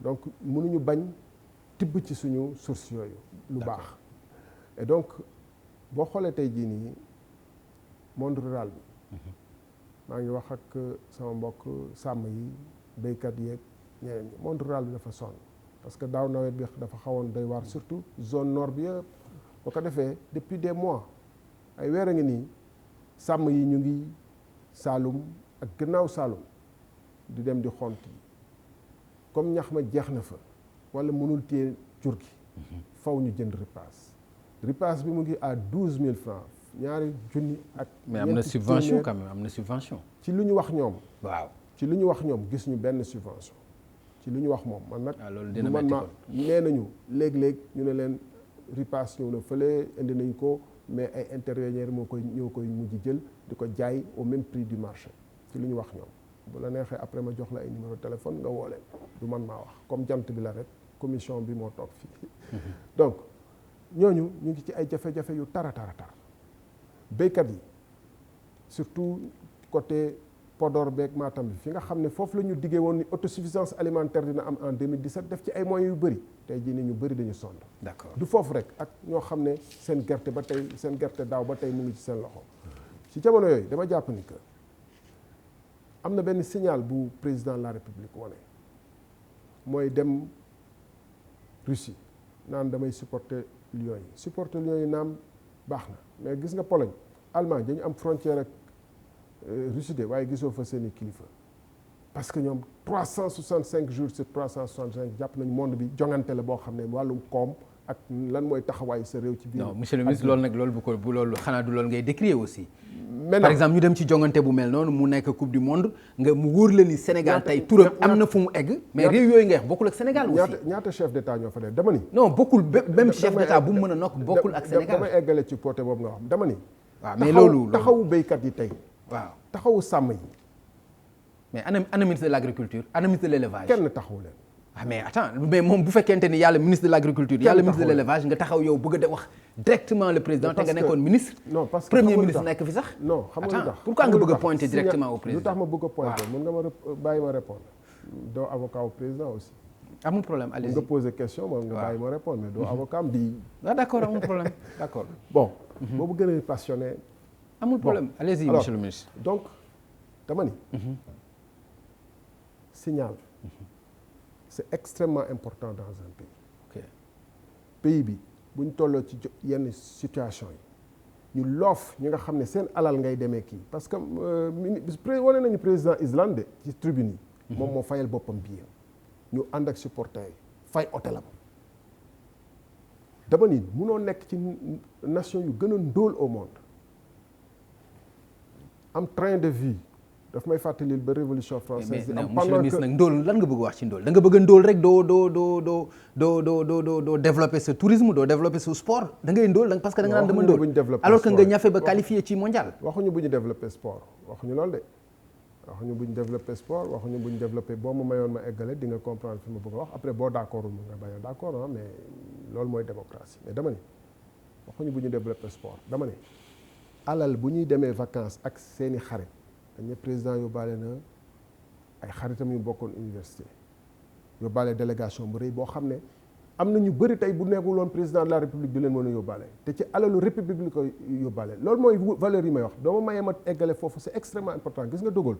B: donc mënuñu bañ tibb ci suñu source yooyu. lu baax et donc boo xoolee tey jii nii monde rural bi. maa ngi wax ak sama mbokk sàmm yi. béykat yeeg ñeneen ñi monde rural bi dafa sonn parce que daaw nawet bi dafa xawoon doy waar surtout zone nord bi yëpp boo ko defee depuis des mois ay weer a ngi nii sàmm yi ñu ngi Saalum ak gannaaw Saalum di dem di xont yi comme ñax ma jeex na fa wala mënul téye jur gi faw ñu jënd ripaas bi mu ngi à 12 000 francs ñaari junni ak.
A: mais am na subvention quand même am na subvention.
B: ci lu ñu wax ñoom.
A: waaw.
B: ci li ñu wax ñoom gis ñu benn subvention ci li ñu wax moom man nag.
A: loolu dina métti kon
B: nee nañu léeg-léeg ñu ne leen ripaas ñëw na fële indi nañ ko mais ay intermédiaires ñoo koy mujj jël di ko jaay au même prix du marché ci li ñu wax ñoom. bu la neexee après ma jox la ay numéro téléphone nga woo leen du man maa wax comme jant bi la rek commission bi moo toog fii. donc ñooñu ñu ngi ci ay jafe-jafe yu tara béykat yi surtout côté. Podor beeg Matam bi fi nga xam ne foofu la ñu diggee woon ni autosuffisance alimentaire dina am en 2017 def ci ay moyens yu bëri tey jii ni ñu bëri dañu sonn.
A: d'accord
B: du foofu rek ak ñoo xam ne seen gerte daaw ba tey mu ngi ci seen loxo. ci jamono yooyu dama jàpp ni que am na benn signal bu président de la République wane mooy dem Russie naan damay supporter Lions yi naam baax na mais gis nga Pologne Allemagne dañu am frontière ak. Russie de waaye gisoo fa seen i kilifa parce que ñoom 365 jours sur 365 jàpp nañu monde bi jongante la boo xam ne wàllum koom ak lan mooy taxawaay sa réew ci biir.
A: non monsieur le ministre loolu nag loolu bu loolu xanaa du loolu ngay décrier aussi.
B: maintenant
A: par exemple ñu dem ci jongante bu mel noonu mu nekk coupe du monde nga mu wóor la ni Sénégal tey turam am na fu mu egg. mais réew yooyu nga wax bokkul ak Sénégal aussi.
B: ñaata chef d'état ñoo fa def dama ni.
A: non bokkul même chef d'état bu mu mën a nokk bokkul ak Sénégal.
B: damay eggale ci côté boobu nga wax dama ni
A: waaw mais loolu
B: taxawu béykat yi tey.
A: waaw
B: taxawu sàmm yi.
A: mais ana ministre de l'agriculture ana ministre de l'élevage.
B: kenn taxawu leen.
A: ah mais attends mais moom bu fekkente ni yàlla ministre de l'agriculture yàlla ministre de l'élevage nga taxaw yow bëgg a wax directement le président te nga nekkoon ministre.
B: non parce que
A: premier ministre nekk fi sax.
B: non xam nga lu tax
A: pourquoi nga bëgg a pointer directement au président.
B: lu tax ma bëgg a pointer mën nga ma bàyyi ma répondre doo avocat au président aussi.
A: amul problème allez-y
B: nga poser question moom nga bàyyi ma répondre mais doo avocat am di.
A: ah d'accord amul problème d'accord.
B: bon boobu gën a passionné.
A: amul problème allez-y monsieur le ministre.
B: donc dama ni. signal. c'est extrêmement important dans un pays.
A: ok
B: pays bi bu ñu tolloo ci yenn situation yi ñu loof ñi nga xam ne seen alal ngay demee kii parce que wane nañu président Islande ci tribune yi. moom moo fayal boppam billet ñu ànd ak supporters yi fay hôtelam. dama ni munoo nekk ci nation yu gën a ndóol au monde am train de vie. daf may fàttali ba révolution française di am
A: monsieur le ministre nag ndóol lan nga bëgg wax ci ndóol da nga bëgg a ndóol rek doo développer sa tourisme doo développer sa sport da ngay ndóol parce que da nga naan dama ndóol alors que nga ñafe ba qualifié ci mondial.
B: waxuñu bu ñu développer sport waxuñu loolu de waxuñu bu ñu développer sport waxuñu bu ñu développer boo ma mayoon ma eggale di nga comprendre fi ma bëgg a wax après boo d'accordul mu nga bañ a d'accord mais loolu mooy démocratie mais dama ni waxuñu bu ñu développer sport dama ne alal bu ñuy demee vacances ak seeni xarit. dañu président yóbbaale na ay xaritam yu bokkoon université yóbbaale délégation bu rëy boo xam ne am na ñu bëri tey bu nekkul woon président de la république di leen mën a yóbbaale te ci alalu république bi ko yóbbaale loolu mooy valeur yi may wax doo ma mayee ma eggale foofu c'est extrêmement important gis nga dogal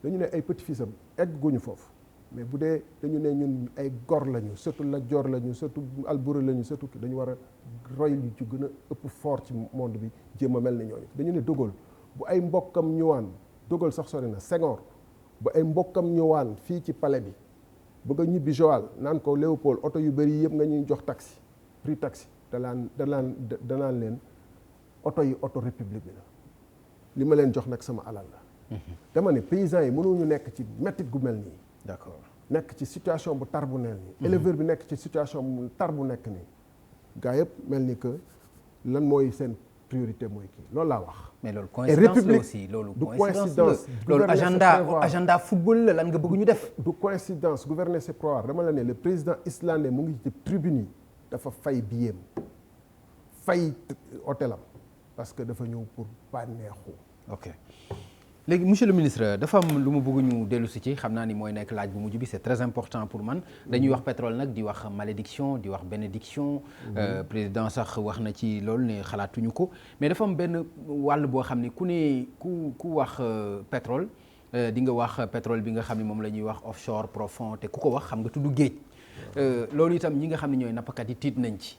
B: dañu ne ay petit-fils am egg guñu foofu mais bu dee dañu ne ñun ay gor lañu surtout Lat Joor lañu surtout Alboury lañu surtout dañu war a roy lu ci gën a ëpp fort ci monde bi jéem a mel ni ñooñu dañu ne dogal bu ay mbokkam ñëwaan dogal sax sori na Senghor ba ay mbokkam ñëwaan fii ci palais bi bëgg a ñibbi Joal naan ko Léopold oto yu bëri yëpp nga ñuy jox taxi prix taxi danaan leen oto yi oto république bi la li ma leen jox nag sama alal la. dama ne paysans yi mënuñu nekk ci métit gu mel nii.
A: d'accord
B: nekk ci situation bu tar bu neel nii. éleveur bi nekk ci situation bu tar bu nekk nii. gaa yëpp mel ni que lan mooy seen priorité mooy kii loolu laa wax.
A: mais loolu coïncidence la aussi loolu coïncidence la loolu agenda football la lan nga bëgg ñu def.
B: du coïncidence gouverner c'est prévoir dama la ne le président islandais mu ngi ci tribune yi dafa fay billet fay hôtelam parce que dafa ñëw pour bànneexu.
A: ok léegi monsieur le ministre dafa am lu ma bëgg ñu dellu si ci xam naa ni mooy nekk laaj bu mujj bi c'est très important pour man dañuy wax pétrole nag di wax malédiction di wax bénédiction président sax wax na ci loolu ne xalaatuñu ko mais dafa am benn wàll boo xam ne ku wax pétrole di nga wax pétrole bi nga xam ne moom la ñuy wax offshore profond te ku ko wax xam nga tudd géej loolu itam ñi nga xam ne ñooy nappkat yi tiit nañ ci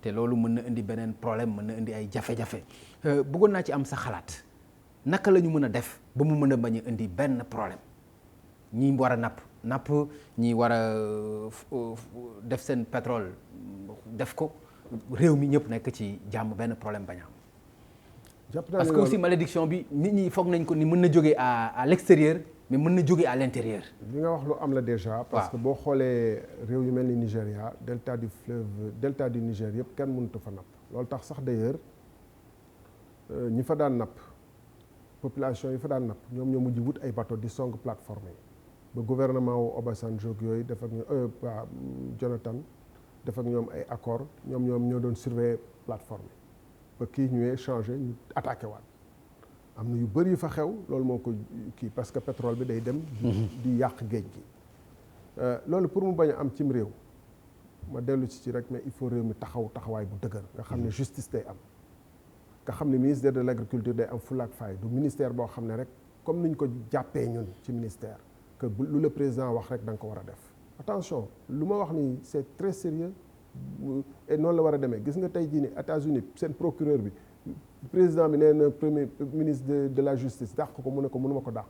A: te loolu mën na indi beneen problème mën na indi ay jafe-jafe bëggoon naa ci am sa xalaat naka la ñu mën a def ba mu mën a bañ a indi benn problème ñi war a napp ñi war a def seen pétrole def ko réew mi ñëpp nekk ci jàmm benn problème bañ a am parce que aussi malédiction bi nit ñi foog nañ ko ni mën na jógee à l'extérieur mais mën na jógee à l'intérieur.
B: li nga wax lu am la déjà. parce que boo xoolee réew yu mel ni Nigéria delta du Niger yëpp kenn mënut fa napp loolu tax sax d'ailleurs ñi fa daan napp. population yi fa daan napp ñoom ñoo mujj wut ay bateau di song plateforme yi ba gouvernement wu Obasanjo yooyu def ak waa Jonathan def ak ñoom ay accord ñoom ñoo doon surveiller plateforme yi ba kii ñëwee changé ñu attaqué waat am na yu bëri yu fa xew loolu moo ko kii parce que pétrole bi day dem di yàq géej gi loolu pour mu bañ a am cim réew ma dellu ci rek mais il faut réew mi taxawaay bu dëgër nga xam ne justice day am nga xam ne ministère de l'agriculture day am fulla ak fay du ministère boo xam ne rek comme niñ ko jàppee ñun ci ministère que lu le président wax rek da nga ko war a def attention lu ma wax ni c'est très sérieux et noonu la war a demee gis nga tey jii ni États-Unis seen procureur bi président bi nee na premier ministre de la justice dàq ko mu ne ko mënuma ko dàq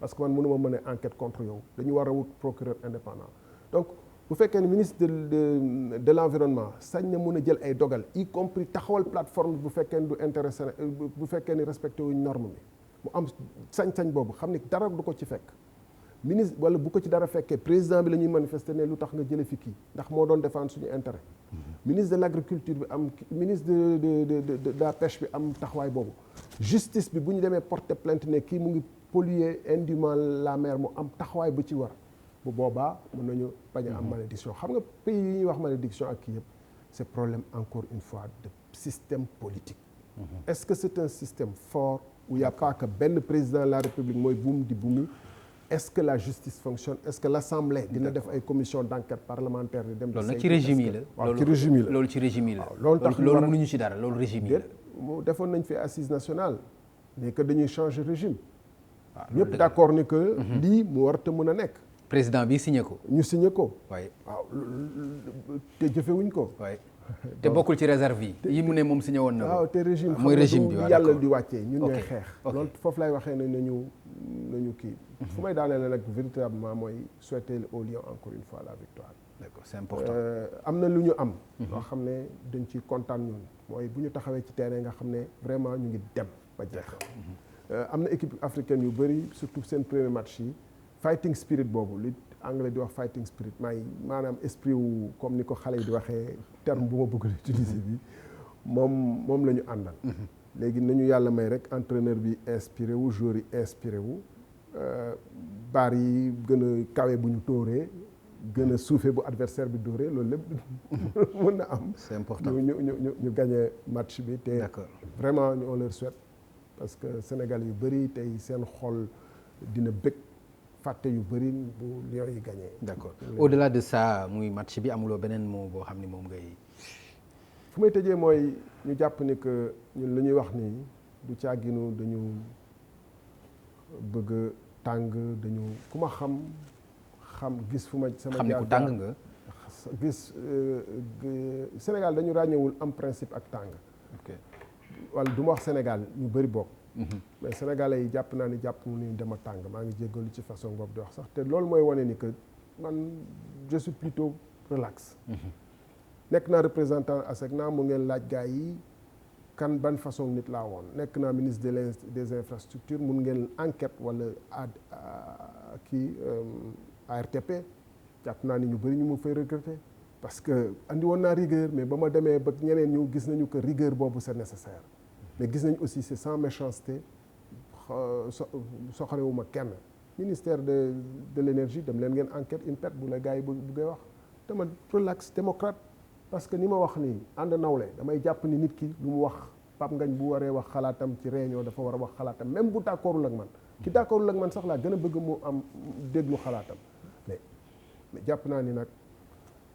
B: parce que man mënuma mener enquête contre yow dañu war a wut procureur indépendant donc bu fekkee ne ministre de l'environnement sañ na mën a jël ay dogal y compris taxawal plateforme bu fekkee ne du intéressé bu fekkee ni respecté wuñ norme bi mu am sañ-sañ boobu xam ni dara du ko ci fekk ministre wala bu ko ci dara fekkee président bi la ñuy manifester ne lu tax nga jële fi kii ndax moo doon défendre suñu intérêt. Ministre de l'agriculture bi am ministre de la pêche bi am taxawaay boobu. Justice bi bu ñu demee porter plainte ne kii mu ngi polluer indûment la mer mu am taxawaay bu ci war bu boobaa mën nañu bañ a am malédiction xam nga pays yi ñuy wax malédiction ak kii yëpp c'est problème encore une fois de système politique. Est-ce que c'est un système fort où il y a pas que benn président de la République mooy buum di buumi. Est-ce que la justice fonctionne est-ce que l'Assemblée dina def ay commission d'enquête parlementaire di dem.
A: loolu nag ci régime yi la
B: waaw ci régime yi la
A: loolu ci régime yi la.
B: loolu tax
A: loolu mënuñu ci dara loolu régime yi la.
B: mu defoon nañ fi assise nationale mais que dañuy changer régime.
A: waaw
B: ñëpp d'accord ni que. lii mu war a mën a nekk.
A: président bi signé ko.
B: ñu signé ko.
A: waaye
B: waaw te jëfewuñ ko.
A: waaye te bokkul ci réserve yi mu ne moom signé woon na ko.
B: waaw te régime
A: mooy régime bi
B: yàlla di wàccee ñun ñooy
A: ok
B: xeex. loolu foofu lay waxee ne nañu kii. fu may daaneel nag véritablement mooy souhaiter au Lions encore une fois la victoire.
A: D'accord, c'est important.
B: am na lu ñu am. loo xam ne dañ ciy kontaan ñun mooy bu ñu taxawee ci terrain nga xam ne vraiment ñu ngi dem ba jeex. am na équipe africaine yu bëri surtout seen premier match yi fighting spirit boobu li anglais di wax fighting spirit maanaam esprit wu comme ni ko xale yi di waxee terme bu ma bëgg a utiliser bi moom la ñu àndal. léegi nañu yàlla may rek entraîneur bi inspiré wu joueur yi inspiré wu baar yi gën a kawe bu ñu tóoree gën a suufee bu adversaire bi dóoree loolu lépp mën na am.
A: c'est important
B: ñu gagné match bi te
A: d'accord.
B: vraiment on leur souhaite parce que Sénégal yu bëri tey seen xol dina bëgg fàtte yu bëri bu Lions yi gagné.
A: d'accord au-delà de ça muy match bi amuloo beneen mot boo xam ni moom ngay.
B: fu may tëjee mooy ñu jàpp ni que ñun lu ñuy wax nii du càgginu dañu bëgg tàng dañu ku ma xam gis fu ma sama
A: xam ni ku tàng nga.
B: gis Sénégal dañu ràññewul am principe ak tàng.
A: ok
B: wala du ma wax Sénégal ñu bëri bokk. mais sénégalais yi jàpp naa ni jàpp mu ni dama tàng maa ngi jéggalu ci façon boobu di wax sax te loolu mooy wane ni que man je suis plutôt relax. nekk naa représentant ASECNA mu ngeen laaj gars yi kan ban façon nit laa woon nekk naa ministre des infrastructures mun ngeen enquête wala ARTP jàpp naa ni ñu bëri ñu mu fay regretter parce que andi woon naa rigueur mais ba ma demee ba ñeneen ñu gis nañu que rigueur boobu c'est nécessaire mais gis nañu aussi c'est sans méchanceté soxorewuma kenn ministère de l'énergie dem leen ngeen enquête INPET bu la gars yi buggee wax te man relax démocrate parce que ni ma wax nii ànd nawle damay jàpp ni nit ki lu mu wax Pape Ngagne bu waree wax xalaatam ci réunion dafa war a wax xalaatam même bu d'accordul ak man ki d'accordul ak man sax laa gën a bëgg mu am déglu xalaatam mais jàpp naa ni nag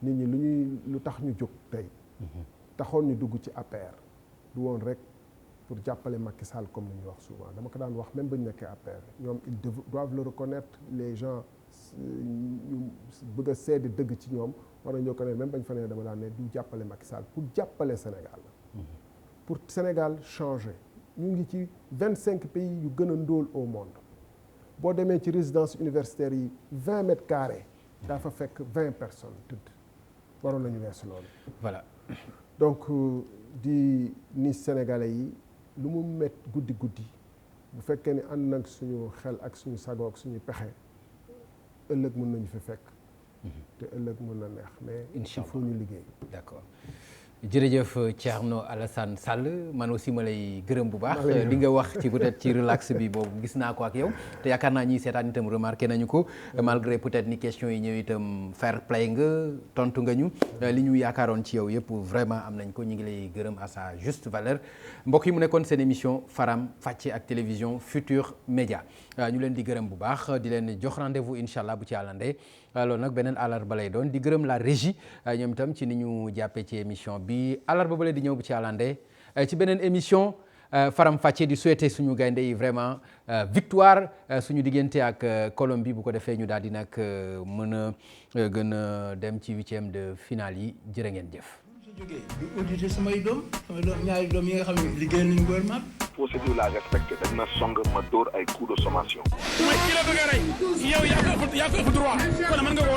B: nit ñi lu tax ñu jóg tey taxoon ñu dugg ci APR du woon rek pour jàppale Macky Sall comme ni ñuy wax souvent dama ko daan wax même ba ñu nekkee APR ñoom ils doivent le reconnaître les gens ñu bëgg a seede dëgg ci ñoom war nañoo ko ne même bañ fa ne dama daan ne du jàppale Macky Sall pour jàppale Sénégal pour Sénégal changer ñu ngi ci 25 pays yu gën a ndóol au monde boo demee ci résidence universitaire yi 20 mètres carrés daa fa fekk 20 personnes tëdd waroon nañu weesu loolu.
A: voilà
B: donc di ni Sénégalais yi lu mu met guddi bu fekkee ni ànd nag suñu xel ak suñu sago ak suñu pexe ëllëg mën nañu fi fekk. te ëllëg mën na neex mais.
A: incha allah
B: il faut ñu liggéey.
A: d'accord jërëjëf Thierno Alassane Sall man aussi ma lay gërëm bu baax. li nga wax ci peut-être ci relax bi boobu gis naa ko ak yow te yaakaar naa ñiy seetaan itam remarqué nañu ko malgré peut-être ni question yi ñëw itam fair play nga tontu nga ñu li ñu yaakaaroon ci yow yëpp vraiment am nañ ko ñu ngi lay gërëm à sa juste valeur mbokk yi mu nekkoon seen émission Faram Facce ak télévision Futur Média ñu leen di gërëm bu baax di leen jox rendez-vous incha allah bu ci àllandee loolu nag beneen àllarba lay doon di gërëm la régie ñoom itam ci ni ñu jàppee ci émission bi àllarba ba di ñëw bu ci àllandee ci beneen émission Faram Facce di souhaiter suñu gaynde yi vraiment victoire suñu diggante ak Colombie bu ko defee ñu daal di nag mën a gën a dem ci 8e de finale yi jërë ngeen jëf.
C: jógee di auditer samay doom ñaari doom yi nga xam ne liggéey nañu gouvernement.
D: procédure la respecté dañ ma song ma dóor ay coup de sommation.
E: mooy ki la bëgg a rey yow yaa ko ëpp droit kon mën nga